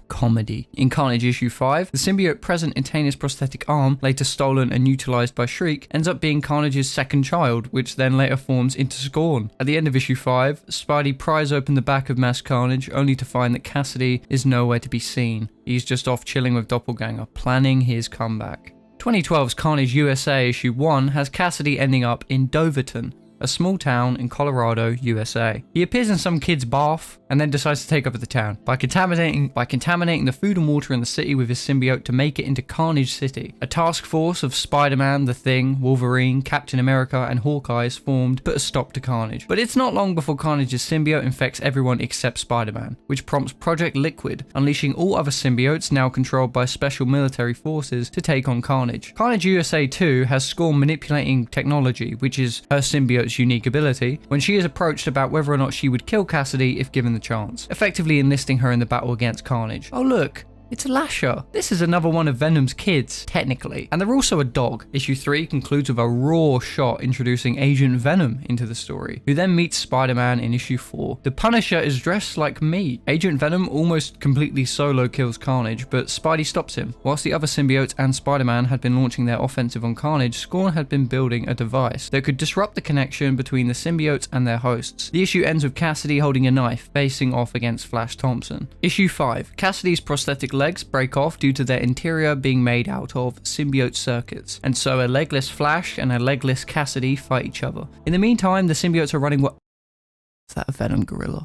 Comedy. In Carnage issue 5, the symbiote present in Tanya's prosthetic arm, later stolen and utilized by Shriek, ends up being Carnage's second child, which then later forms into Scorn. At the end of issue 5, Spidey pries open the back of mass Carnage only to find that Kasady is nowhere to be seen. He's just off chilling with Doppelganger, planning his comeback. 2012's Carnage USA issue 1 has Kasady ending up in Doverton, a small town in Colorado, USA. He appears in some kid's bath and then decides to take over the town by contaminating the food and water in the city with his symbiote to make it into Carnage City. A task force of Spider-Man, The Thing, Wolverine, Captain America, and Hawkeye is formed to put a stop to Carnage. But it's not long before Carnage's symbiote infects everyone except Spider-Man, which prompts Project Liquid, unleashing all other symbiotes now controlled by special military forces to take on Carnage. Carnage USA 2 has Scorn manipulating technology, which is her symbiote's unique ability, when she is approached about whether or not she would kill Kasady if given the chance, effectively enlisting her in the battle against Carnage. Oh look, it's Lasher. This is another one of Venom's kids, technically. And they're also a dog. Issue 3 concludes with a raw shot introducing Agent Venom into the story, who then meets Spider-Man in issue 4. The Punisher is dressed like meat. Agent Venom almost completely solo kills Carnage, but Spidey stops him. Whilst the other symbiotes and Spider-Man had been launching their offensive on Carnage, Scorn had been building a device that could disrupt the connection between the symbiotes and their hosts. The issue ends with Kasady holding a knife, facing off against Flash Thompson. Issue 5. Kasady's prosthetic legs break off due to their interior being made out of symbiote circuits, and so a legless Flash and a legless Kasady fight each other. In the meantime, the symbiotes are running Is that a Venom gorilla?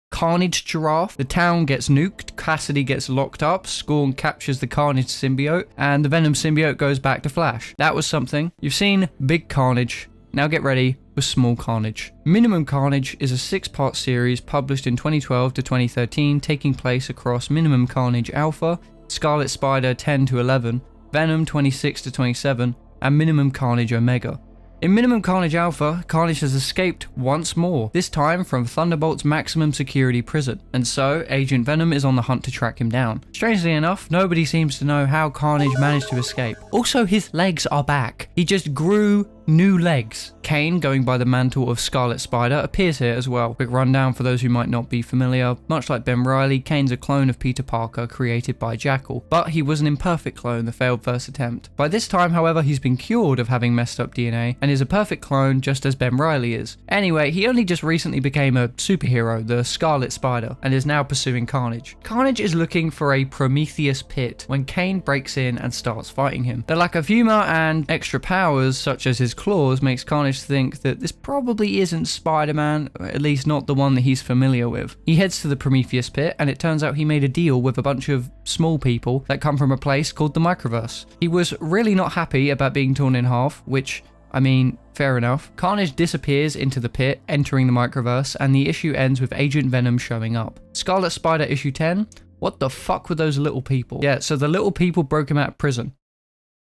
Carnage giraffe. The town gets nuked, Kasady gets locked up, Scorn captures the Carnage symbiote, and the Venom symbiote goes back to Flash. That was something. You've seen Big Carnage. Now get ready for Small Carnage. Minimum Carnage is a 6-part series published in 2012 to 2013, taking place across Minimum Carnage Alpha, Scarlet Spider 10 to 11, Venom 26 to 27, and Minimum Carnage Omega. In Minimum Carnage Alpha, Carnage has escaped once more, this time from Thunderbolt's maximum security prison, and so Agent Venom is on the hunt to track him down. Strangely enough, nobody seems to know how Carnage managed to escape. Also, his legs are back. He just grew new legs. Kane, going by the mantle of Scarlet Spider, appears here as well. Quick rundown for those who might not be familiar. Much like Ben Reilly, Kane's a clone of Peter Parker created by Jackal, but he was an imperfect clone that failed first attempt. By this time, however, he's been cured of having messed up DNA and is a perfect clone just as Ben Reilly is. Anyway, he only just recently became a superhero, the Scarlet Spider, and is now pursuing Carnage. Carnage is looking for a Prometheus pit when Kane breaks in and starts fighting him. The lack of humor and extra powers, such as his claws, makes Carnage think that this probably isn't Spider-Man, or at least not the one that he's familiar with. He heads to the Prometheus pit, and it turns out he made a deal with a bunch of small people that come from a place called the Microverse. He was really not happy about being torn in half, which, I mean, fair enough. Carnage disappears into the pit, entering the Microverse, and the issue ends with Agent Venom showing up. Scarlet Spider issue 10, what the fuck were those little people? Yeah, so the little people broke him out of prison.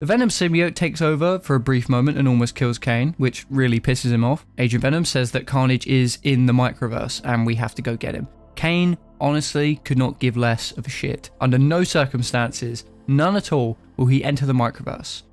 The Venom symbiote takes over for a brief moment and almost kills Kane, which really pisses him off. Agent Venom says that Carnage is in the Microverse and we have to go get him. Kane honestly could not give less of a shit. Under no circumstances, none at all, will he enter the Microverse.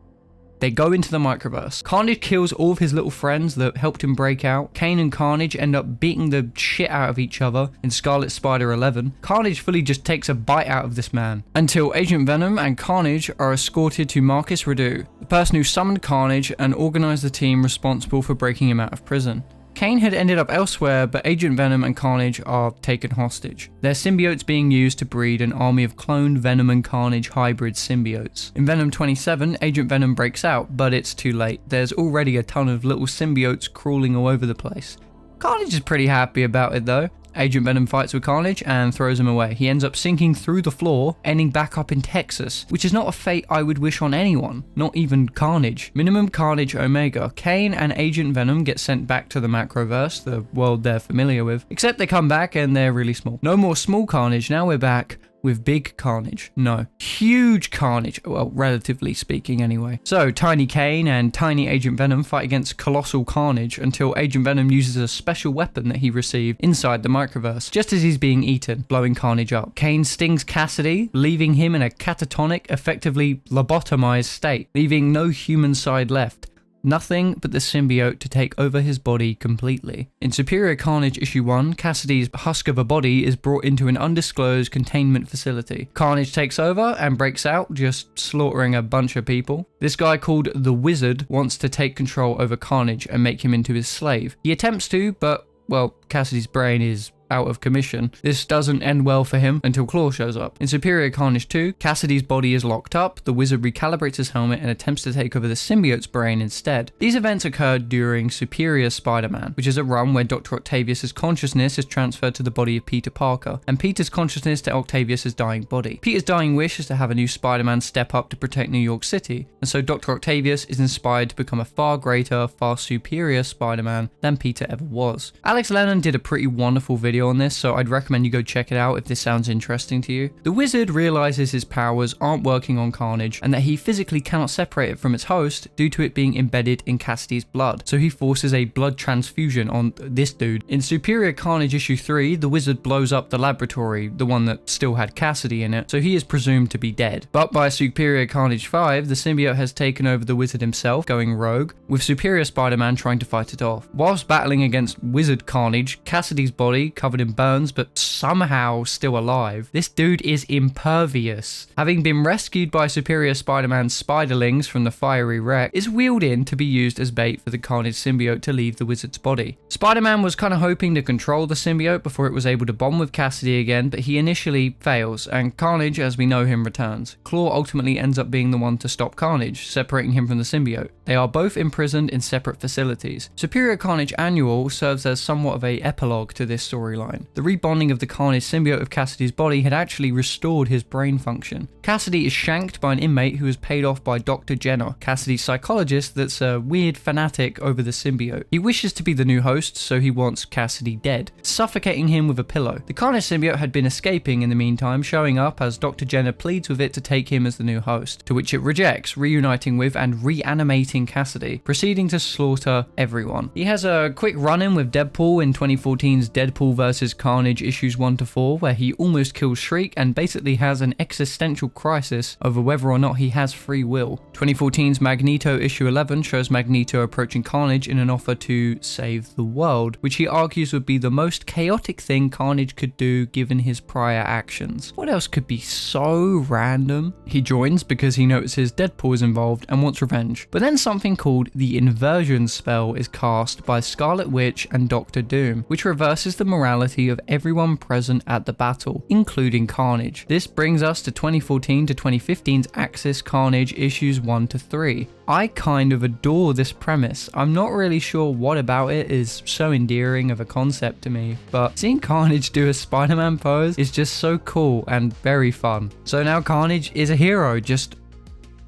They go into the microverse. Carnage kills all of his little friends that helped him break out. Kane and Carnage end up beating the shit out of each other in Scarlet Spider 11. Carnage fully just takes a bite out of this man until Agent Venom and Carnage are escorted to Marcus Redu, the person who summoned Carnage and organized the team responsible for breaking him out of prison. Kane had ended up elsewhere, but Agent Venom and Carnage are taken hostage. Their symbiotes being used to breed an army of cloned Venom and Carnage hybrid symbiotes. In Venom 27, Agent Venom breaks out, but it's too late. There's already a ton of little symbiotes crawling all over the place. Carnage is pretty happy about it though. Agent Venom fights with Carnage and throws him away. He ends up sinking through the floor, ending back up in Texas, which is not a fate I would wish on anyone, not even Carnage. Minimum Carnage Omega. Kane and Agent Venom get sent back to the Macroverse, the world they're familiar with, except they come back and they're really small. No more small Carnage, now we're back with big Carnage. No, huge Carnage. Well, relatively speaking anyway. So, Tiny Kane and Tiny Agent Venom fight against Colossal Carnage until Agent Venom uses a special weapon that he received inside the microverse, just as he's being eaten, blowing Carnage up. Kane stings Kasady, leaving him in a catatonic, effectively lobotomized state, leaving no human side left. Nothing but the symbiote to take over his body completely. In Superior Carnage issue 1, Kasady's husk of a body is brought into an undisclosed containment facility. Carnage takes over and breaks out, just slaughtering a bunch of people. This guy called the Wizard wants to take control over Carnage and make him into his slave. He attempts to, but, well, Kasady's brain is out of commission. This doesn't end well for him until Claw shows up. In Superior Carnage 2, Kasady's body is locked up, the Wizard recalibrates his helmet and attempts to take over the symbiote's brain instead. These events occurred during Superior Spider-Man, which is a run where Dr. Octavius's consciousness is transferred to the body of Peter Parker, and Peter's consciousness to Octavius's dying body. Peter's dying wish is to have a new Spider-Man step up to protect New York City, and so Dr. Octavius is inspired to become a far greater, far superior Spider-Man than Peter ever was. Alex Lennon did a pretty wonderful video on this, so I'd recommend you go check it out if this sounds interesting to you. The Wizard realizes his powers aren't working on Carnage and that he physically cannot separate it from its host due to it being embedded in Kasady's blood, so he forces a blood transfusion on this dude. In Superior Carnage issue 3, the Wizard blows up the laboratory, the one that still had Kasady in it, so he is presumed to be dead. But by Superior Carnage 5, the symbiote has taken over the Wizard himself, going rogue, with Superior Spider-Man trying to fight it off. Whilst battling against Wizard Carnage, Kasady's body, covered in burns but somehow still alive. This dude is impervious. Having been rescued by Superior Spider-Man's spiderlings from the fiery wreck, is wheeled in to be used as bait for the Carnage symbiote to leave the Wizard's body. Spider-Man was kind of hoping to control the symbiote before it was able to bond with Kasady again, but he initially fails, and Carnage, as we know him, returns. Claw ultimately ends up being the one to stop Carnage, separating him from the symbiote. They are both imprisoned in separate facilities. Superior Carnage Annual serves as somewhat of a epilogue to this storyline. The rebonding of the Carnage symbiote of Kasady's body had actually restored his brain function. Kasady is shanked by an inmate who is paid off by Dr. Jenner, Kasady's psychologist that's a weird fanatic over the symbiote. He wishes to be the new host, so he wants Kasady dead, suffocating him with a pillow. The Carnage symbiote had been escaping in the meantime, showing up as Dr. Jenner pleads with it to take him as the new host, to which it rejects, reuniting with and reanimating Kasady, proceeding to slaughter everyone. He has a quick run-in with Deadpool in 2014's Deadpool vs. Carnage issues 1-4, where he almost kills Shriek and basically has an existential crisis over whether or not he has free will. 2014's Magneto issue 11 shows Magneto approaching Carnage in an offer to save the world, which he argues would be the most chaotic thing Carnage could do given his prior actions. What else could be so random? He joins because he notices Deadpool is involved and wants revenge, but then something called the Inversion spell is cast by Scarlet Witch and Doctor Doom, which reverses the morality of everyone present at the battle, including Carnage. This brings us to 2014 to 2015's Axis Carnage issues 1-3. I kind of adore this premise. I'm not really sure what about it is so endearing of a concept to me, but seeing Carnage do a Spider-Man pose is just so cool and very fun. So now Carnage is a hero, just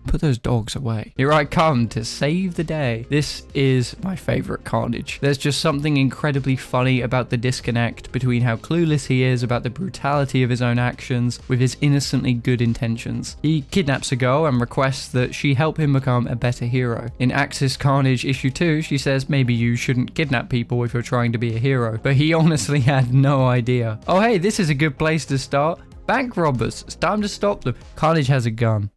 put those dogs away. Here I come to save the day. This is my favorite Carnage. There's just something incredibly funny about the disconnect between how clueless he is about the brutality of his own actions with his innocently good intentions. He kidnaps a girl and requests that she help him become a better hero. In Axis Carnage issue 2, she says maybe you shouldn't kidnap people if you're trying to be a hero, but he honestly had no idea. Oh hey, this is a good place to start. Bank robbers, it's time to stop them. Carnage has a gun.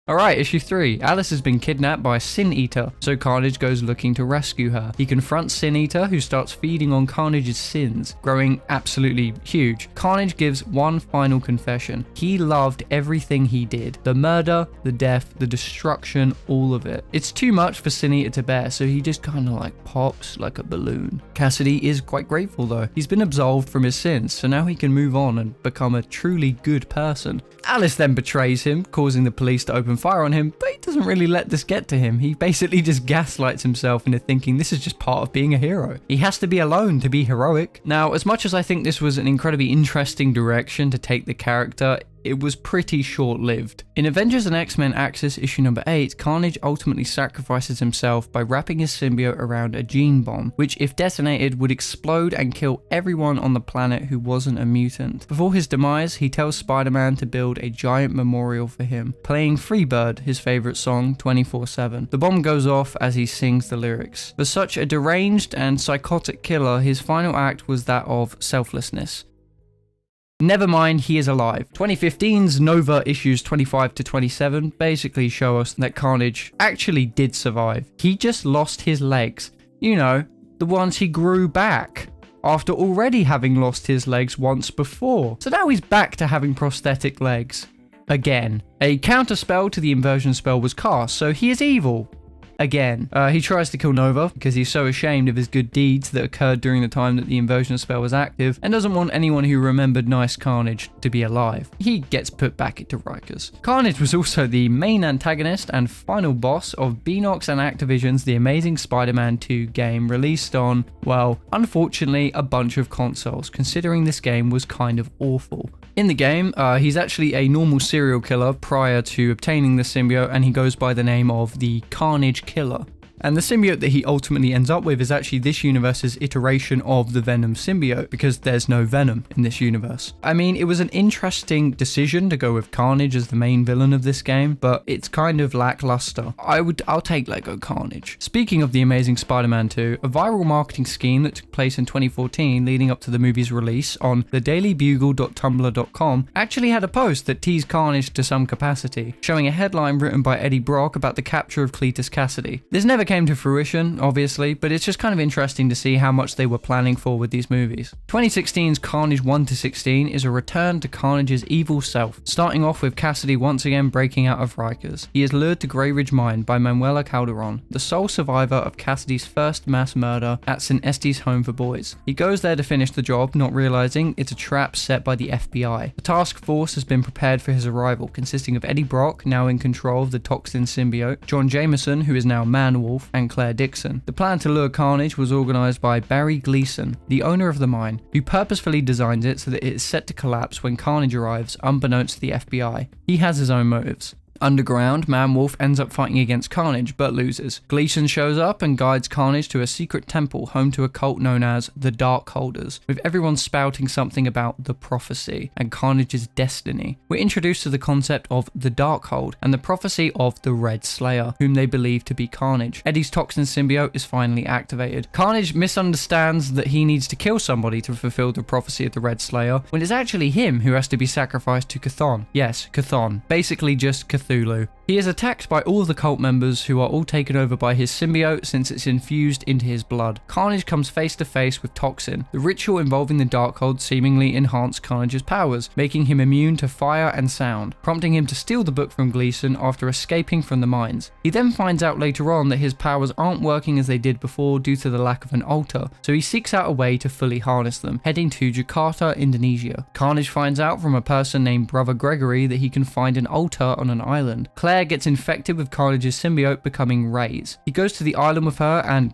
Alright, issue 3. Alice has been kidnapped by Sin Eater, so Carnage goes looking to rescue her. He confronts Sin Eater, who starts feeding on Carnage's sins, growing absolutely huge. Carnage gives one final confession. He loved everything he did. The murder, the death, the destruction, all of it. It's too much for Sin Eater to bear, so he just kind of like pops like a balloon. Kasady is quite grateful though. He's been absolved from his sins, so now he can move on and become a truly good person. Alice then betrays him, causing the police to open fire on him, but he doesn't really let this get to him. He basically just gaslights himself into thinking this is just part of being a hero. He has to be alone to be heroic. Now, as much as I think this was an incredibly interesting direction to take the character, it was pretty short-lived. In Avengers and X-Men Axis issue number 8, Carnage ultimately sacrifices himself by wrapping his symbiote around a gene bomb, which if detonated would explode and kill everyone on the planet who wasn't a mutant. Before his demise, he tells Spider-Man to build a giant memorial for him, playing Freebird, his favourite song, 24/7. The bomb goes off as he sings the lyrics. For such a deranged and psychotic killer, his final act was that of selflessness. Never mind, he is alive. 2015's Nova issues 25 to 27 basically show us that Carnage actually did survive. He just lost his legs. You know, the ones he grew back after already having lost his legs once before. So now he's back to having prosthetic legs. Again. A counterspell to the inversion spell was cast, so he is evil. Again. He tries to kill Nova because he's so ashamed of his good deeds that occurred during the time that the inversion spell was active and doesn't want anyone who remembered nice Carnage to be alive. He gets put back into Rikers. Carnage was also the main antagonist and final boss of Beanox and Activision's The Amazing Spider-Man 2 game, released on, well, unfortunately a bunch of consoles, considering this game was kind of awful. In the game, he's actually a normal serial killer prior to obtaining the symbiote, and he goes by the name of the Carnage Killer. And the symbiote that he ultimately ends up with is actually this universe's iteration of the Venom symbiote, because there's no Venom in this universe. I mean, it was an interesting decision to go with Carnage as the main villain of this game, but it's kind of lackluster. I'll take Lego Carnage. Speaking of The Amazing Spider-Man 2, a viral marketing scheme that took place in 2014 leading up to the movie's release on thedailybugle.tumblr.com actually had a post that teased Carnage to some capacity, showing a headline written by Eddie Brock about the capture of Cletus Kasady. This never came to fruition, obviously, but it's just kind of interesting to see how much they were planning for with these movies. 2016's Carnage 1-16 is a return to Carnage's evil self, starting off with Kasady once again breaking out of Rikers. He is lured to Grey Ridge Mine by Manuela Calderon, the sole survivor of Kasady's first mass murder at St. Estes Home for Boys. He goes there to finish the job, not realizing it's a trap set by the FBI. The task force has been prepared for his arrival, consisting of Eddie Brock, now in control of the toxin symbiote, John Jameson, who is now Man-Wolf, and Claire Dixon. The plan to lure Carnage was organised by Barry Gleason, the owner of the mine, who purposefully designs it so that it is set to collapse when Carnage arrives, unbeknownst to the FBI. He has his own motives. Underground, Man-Wolf ends up fighting against Carnage, but loses. Gleason shows up and guides Carnage to a secret temple home to a cult known as the Dark Holders, with everyone spouting something about the prophecy and Carnage's destiny. We're introduced to the concept of the Darkhold and the prophecy of the Red Slayer, whom they believe to be Carnage. Eddie's toxin symbiote is finally activated. Carnage misunderstands that he needs to kill somebody to fulfill the prophecy of the Red Slayer, when it's actually him who has to be sacrificed to Chthon. Yes, Chthon. Basically just Cthulhu. He is attacked by all of the cult members, who are all taken over by his symbiote since it's infused into his blood. Carnage comes face to face with Toxin. The ritual involving the Darkhold seemingly enhanced Carnage's powers, making him immune to fire and sound, prompting him to steal the book from Gleason after escaping from the mines. He then finds out later on that his powers aren't working as they did before due to the lack of an altar, so he seeks out a way to fully harness them, heading to Jakarta, Indonesia. Carnage finds out from a person named Brother Gregory that he can find an altar on an island. Claire gets infected with Carnage's symbiote, becoming Ray's. He goes to the island with her and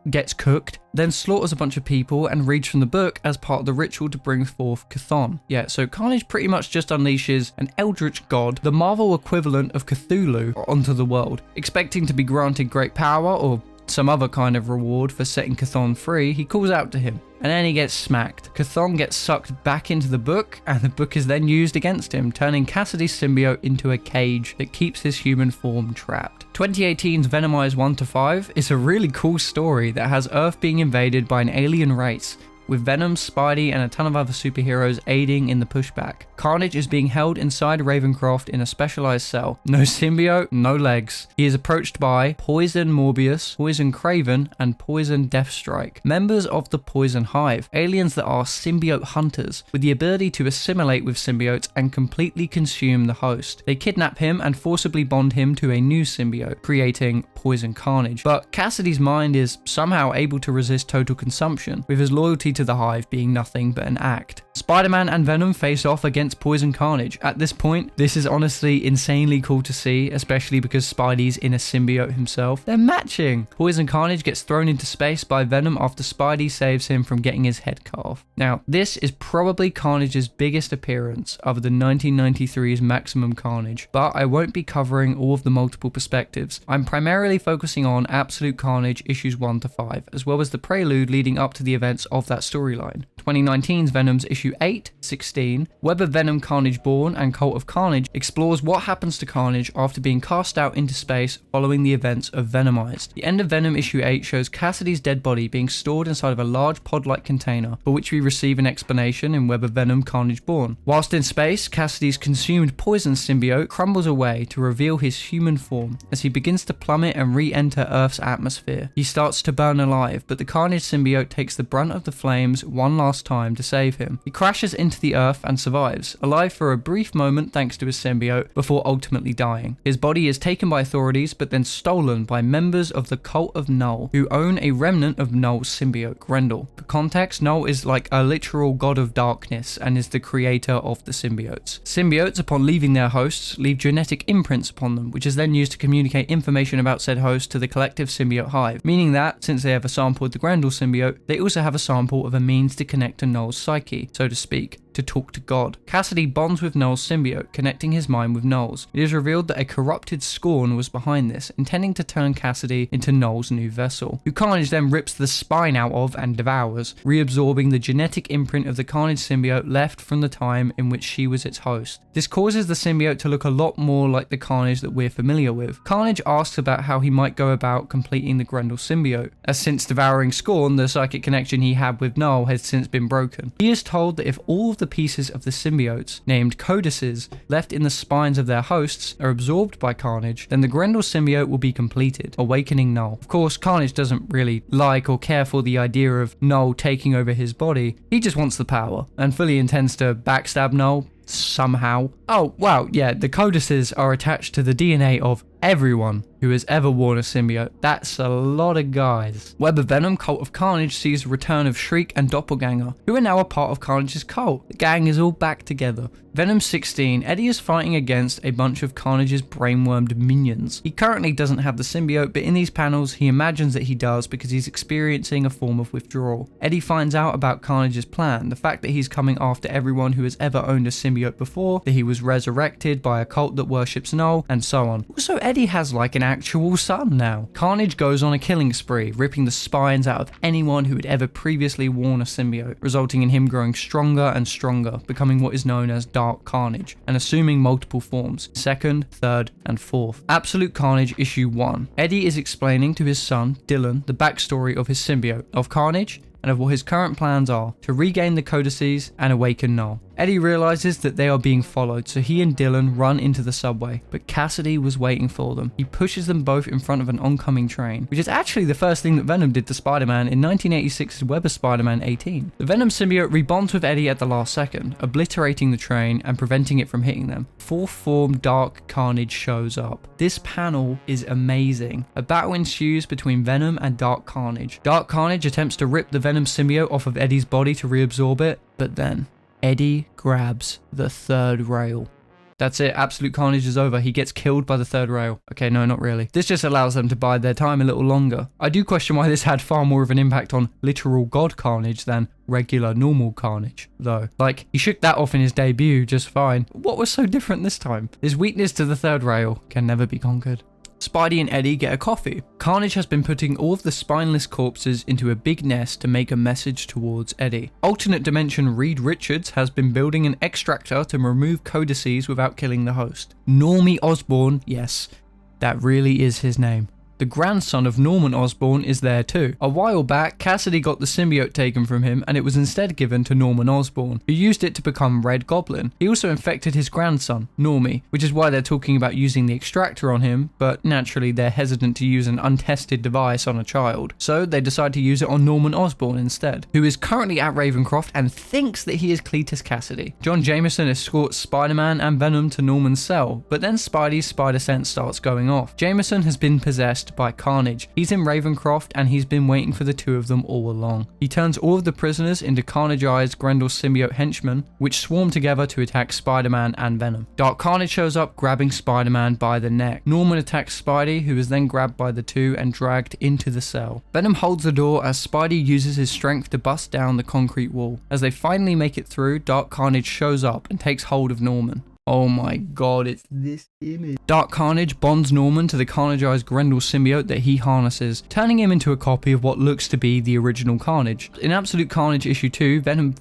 gets cooked, then slaughters a bunch of people and reads from the book as part of the ritual to bring forth Chthon. Yeah, so Carnage pretty much just unleashes an eldritch god, the Marvel equivalent of Cthulhu, onto the world. Expecting to be granted great power or some other kind of reward for setting Chthon free, he calls out to him, and then he gets smacked. Chthon gets sucked back into the book, and the book is then used against him, turning Kasady's symbiote into a cage that keeps his human form trapped. 2018's Venomized 1-5 is a really cool story that has Earth being invaded by an alien race, with Venom, Spidey, and a ton of other superheroes aiding in the pushback. Carnage is being held inside Ravencroft in a specialized cell. No symbiote, no legs. He is approached by Poison Morbius, Poison Craven, and Poison Deathstrike, members of the Poison Hive, aliens that are symbiote hunters, with the ability to assimilate with symbiotes and completely consume the host. They kidnap him and forcibly bond him to a new symbiote, creating Poison Carnage. But Kasady's mind is somehow able to resist total consumption, with his loyalty to the Hive being nothing but an act. Spider-Man and Venom face off against Poison Carnage. At this point, this is honestly insanely cool to see, especially because Spidey's in a symbiote himself. They're matching! Poison Carnage gets thrown into space by Venom after Spidey saves him from getting his head cut off. Now, this is probably Carnage's biggest appearance other than 1993's Maximum Carnage, but I won't be covering all of the multiple perspectives. I'm primarily focusing on Absolute Carnage issues 1 to 5, as well as the prelude leading up to the events of that storyline. 2019's Venom's issue 8, 16, Web of Venom Carnage Born and Cult of Carnage explores what happens to Carnage after being cast out into space following the events of Venomized. The end of Venom issue 8 shows Kasady's dead body being stored inside of a large pod-like container, for which we receive an explanation in Web of Venom Carnage Born. Whilst in space, Kasady's consumed poison symbiote crumbles away to reveal his human form as he begins to plummet and re-enter Earth's atmosphere. He starts to burn alive, but the Carnage symbiote takes the brunt of the flames one last time to save him. He crashes into the Earth and survives, alive for a brief moment thanks to his symbiote, before ultimately dying. His body is taken by authorities but then stolen by members of the Cult of Null, who own a remnant of Null's symbiote, Grendel. For context, Null is like a literal god of darkness and is the creator of the symbiotes. Symbiotes, upon leaving their hosts, leave genetic imprints upon them, which is then used to communicate information about said host to the collective symbiote hive, meaning that, since they have a sample of the Grendel symbiote, they also have a sample of a means to connect to Null's psyche, so to speak, to talk to God. Kasady bonds with Null's symbiote, connecting his mind with Null's. It is revealed that a corrupted Scorn was behind this, intending to turn Kasady into Null's new vessel, who Carnage then rips the spine out of and devours, reabsorbing the genetic imprint of the Carnage symbiote left from the time in which she was its host. This causes the symbiote to look a lot more like the Carnage that we're familiar with. Carnage asks about how he might go about completing the Grendel symbiote, as since devouring Scorn, the psychic connection he had with Null has since been broken. He is told that if all of the pieces of the symbiotes, named codices, left in the spines of their hosts are absorbed by Carnage, then the Grendel symbiote will be completed, awakening Null. Of course, Carnage doesn't really like or care for the idea of Null taking over his body. He just wants the power, and fully intends to backstab Null somehow. Oh, wow, yeah, the codices are attached to the DNA of everyone who has ever worn a symbiote. That's a lot of guys. Web of Venom Cult of Carnage sees the return of Shriek and Doppelganger, who are now a part of Carnage's cult. The gang is all back together. Venom 16, Eddie is fighting against a bunch of Carnage's brainwormed minions. He currently doesn't have the symbiote, but in these panels he imagines that he does because he's experiencing a form of withdrawal. Eddie finds out about Carnage's plan, the fact that he's coming after everyone who has ever owned a symbiote before, that he was resurrected by a cult that worships Null, and so on. Also, Eddie has like an actual son now. Carnage goes on a killing spree, ripping the spines out of anyone who had ever previously worn a symbiote, resulting in him growing stronger and stronger, becoming what is known as Dark Carnage, and assuming multiple forms, 2nd, 3rd, and 4th. Absolute Carnage issue 1. Eddie is explaining to his son, Dylan, the backstory of his symbiote, of Carnage, and of what his current plans are to regain the codices and awaken Null. Eddie realizes that they are being followed, so he and Dylan run into the subway, but Kasady was waiting for them. He pushes them both in front of an oncoming train, which is actually the first thing that Venom did to Spider-Man in 1986's Web of Spider-Man 18. The Venom symbiote rebonds with Eddie at the last second, obliterating the train and preventing it from hitting them. 4th form Dark Carnage shows up. This panel is amazing. A battle ensues between Venom and Dark Carnage. Dark Carnage attempts to rip the Venom symbiote off of Eddie's body to reabsorb it, but then Eddie grabs the 3rd rail. That's it, Absolute Carnage is over. He gets killed by the 3rd rail. Okay, no, not really. This just allows them to bide their time a little longer. I do question why this had far more of an impact on literal God Carnage than regular normal Carnage, though. Like, he shook that off in his debut just fine. What was so different this time? His weakness to the 3rd rail can never be conquered. Spidey and Eddie get a coffee. Carnage has been putting all of the spineless corpses into a big nest to make a message towards Eddie. Alternate dimension Reed Richards has been building an extractor to remove codices without killing the host. Normie Osborn, yes, that really is his name. The grandson of Norman Osborn is there too. A while back, Kasady got the symbiote taken from him and it was instead given to Norman Osborn, who used it to become Red Goblin. He also infected his grandson, Normie, which is why they're talking about using the extractor on him, but naturally they're hesitant to use an untested device on a child. So they decide to use it on Norman Osborn instead, who is currently at Ravencroft and thinks that he is Cletus Kasady. John Jameson escorts Spider-Man and Venom to Norman's cell, but then Spidey's spider sense starts going off. Jameson has been possessed by Carnage. He's in Ravencroft and he's been waiting for the two of them all along. He turns all of the prisoners into Carnageized Grendel's symbiote henchmen, which swarm together to attack Spider-Man and Venom. Dark Carnage shows up, grabbing Spider-Man by the neck. Norman attacks Spidey, who is then grabbed by the two and dragged into the cell. Venom holds the door as Spidey uses his strength to bust down the concrete wall. As they finally make it through, Dark Carnage shows up and takes hold of Norman. Oh my god, it's this image. Dark Carnage bonds Norman to the Carnageized Grendel symbiote that he harnesses, turning him into a copy of what looks to be the original Carnage. In Absolute Carnage issue 2, Venom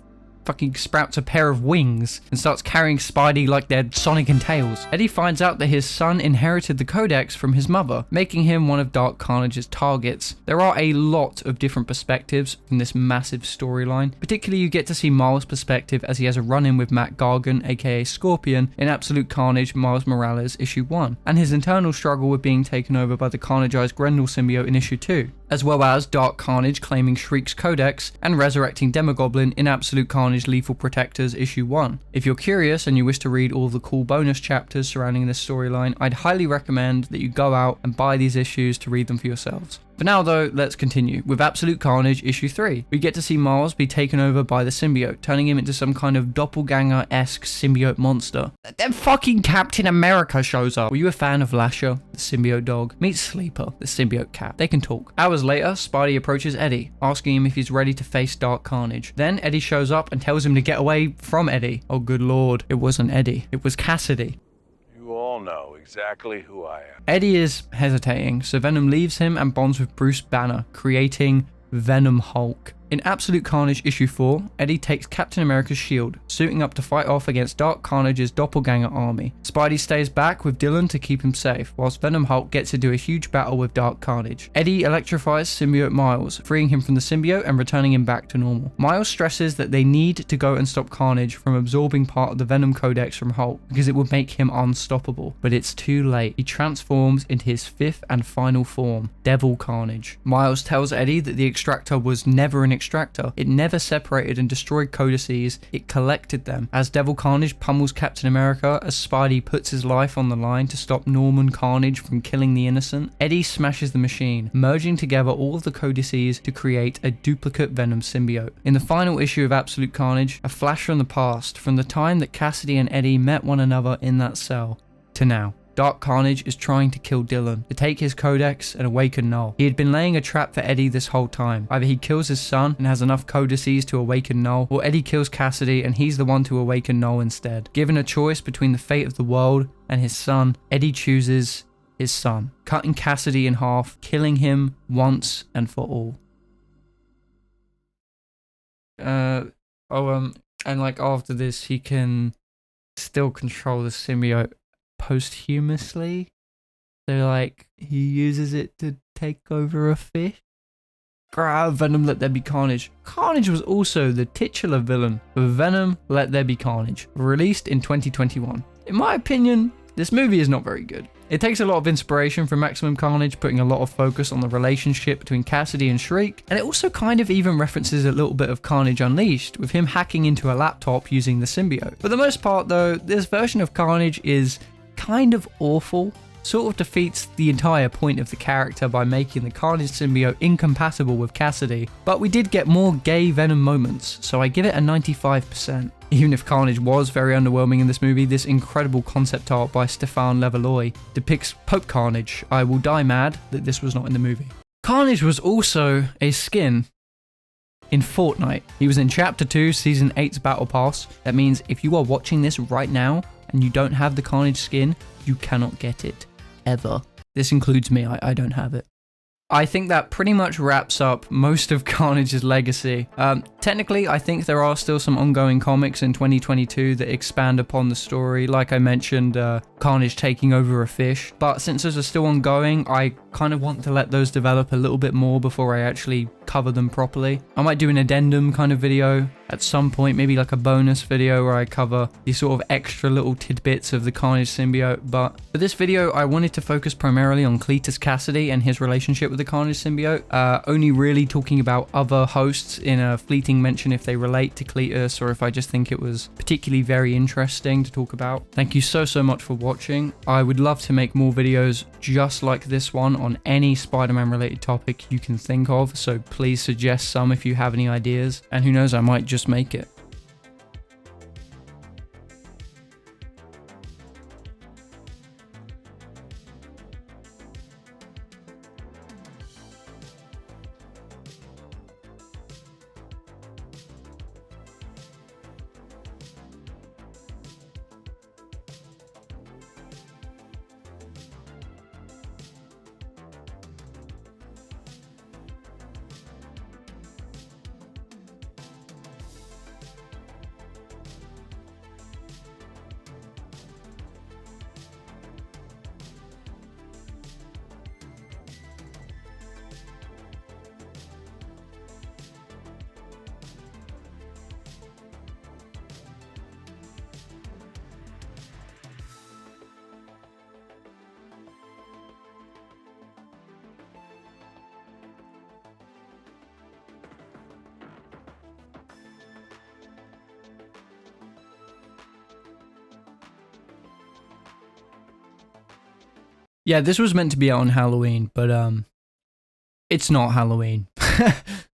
fucking sprouts a pair of wings and starts carrying Spidey like they're Sonic and Tails. Eddie finds out that his son inherited the codex from his mother, making him one of Dark Carnage's targets. There are a lot of different perspectives from this massive storyline. Particularly you get to see Miles' perspective as he has a run-in with Matt Gargan, aka Scorpion, in Absolute Carnage Miles Morales issue 1, and his internal struggle with being taken over by the Carnageized Grendel symbiote in issue 2, as well as Dark Carnage claiming Shriek's codex and resurrecting Demogoblin in Absolute Carnage Lethal Protectors issue 1. If you're curious and you wish to read all the cool bonus chapters surrounding this storyline, I'd highly recommend that you go out and buy these issues to read them for yourselves. For now though, let's continue. With Absolute Carnage issue 3, we get to see Miles be taken over by the symbiote, turning him into some kind of doppelganger-esque symbiote monster. Then fucking Captain America shows up. Were you a fan of Lasher, the symbiote dog? Meet Sleeper, the symbiote cat. They can talk. Hours later, Spidey approaches Eddie, asking him if he's ready to face Dark Carnage. Then Eddie shows up and tells him to get away from Eddie. Oh good lord, it wasn't Eddie, it was Kasady. You all know exactly who I am. Eddie is hesitating, so Venom leaves him and bonds with Bruce Banner, creating Venom Hulk. In Absolute Carnage issue 4, Eddie takes Captain America's shield, suiting up to fight off against Dark Carnage's doppelganger army. Spidey stays back with Dylan to keep him safe, whilst Venom Hulk gets into a huge battle with Dark Carnage. Eddie electrifies symbiote Miles, freeing him from the symbiote and returning him back to normal. Miles stresses that they need to go and stop Carnage from absorbing part of the Venom Codex from Hulk, because it would make him unstoppable. But it's too late. He transforms into his fifth and final form, Devil Carnage. Miles tells Eddie that the extractor was never an extractor. It never separated and destroyed codices, it collected them. As Devil Carnage pummels Captain America, as Spidey puts his life on the line to stop Norman Carnage from killing the innocent, Eddie smashes the machine, merging together all of the codices to create a duplicate Venom symbiote. In the final issue of Absolute Carnage, a flash from the past, from the time that Kasady and Eddie met one another in that cell, to now. Dark Carnage is trying to kill Dylan, to take his codex and awaken Null. He had been laying a trap for Eddie this whole time. Either he kills his son and has enough codices to awaken Null, or Eddie kills Kasady and he's the one to awaken Null instead. Given a choice between the fate of the world and his son, Eddie chooses his son, cutting Kasady in half, killing him once and for all. And like after this, he can still control the symbiote posthumously, so like he uses it to take over a fish. Venom Let There Be Carnage. Carnage was also the titular villain for Venom Let There Be Carnage, released in 2021. In my opinion, this movie is not very good. It takes a lot of inspiration from Maximum Carnage, putting a lot of focus on the relationship between Kasady and Shriek, and it also kind of even references a little bit of Carnage Unleashed, with him hacking into a laptop using the symbiote. For the most part though, this version of Carnage is kind of awful, sort of defeats the entire point of the character by making the Carnage symbiote incompatible with Kasady, but we did get more gay Venom moments, so I give it a 95%. Even if Carnage was very underwhelming in this movie, this incredible concept art by Stefan Levallois depicts Pope Carnage. I will die mad that this was not in the movie. Carnage was also a skin in Fortnite. He was in Chapter 2, Season 8's Battle Pass. That means if you are watching this right now and you don't have the Carnage skin, you cannot get it. Ever. This includes me, I don't have it. I think that pretty much wraps up most of Carnage's legacy. Technically, I think there are still some ongoing comics in 2022 that expand upon the story, like I mentioned, Carnage taking over a fish, but since those are still ongoing, I kind of want to let those develop a little bit more before I actually cover them properly. I might do an addendum kind of video at some point, maybe like a bonus video where I cover these sort of extra little tidbits of the Carnage symbiote, but for this video I wanted to focus primarily on Cletus Kasady and his relationship with the Carnage symbiote, only really talking about other hosts in a fleeting mention if they relate to Cletus or if I just think it was particularly very interesting to talk about. Thank you so much for watching. I would love to make more videos just like this one on any Spider-Man related topic you can think of, so please suggest some if you have any ideas, and who knows, I might just make it. Yeah, this was meant to be out on Halloween, but it's not Halloween.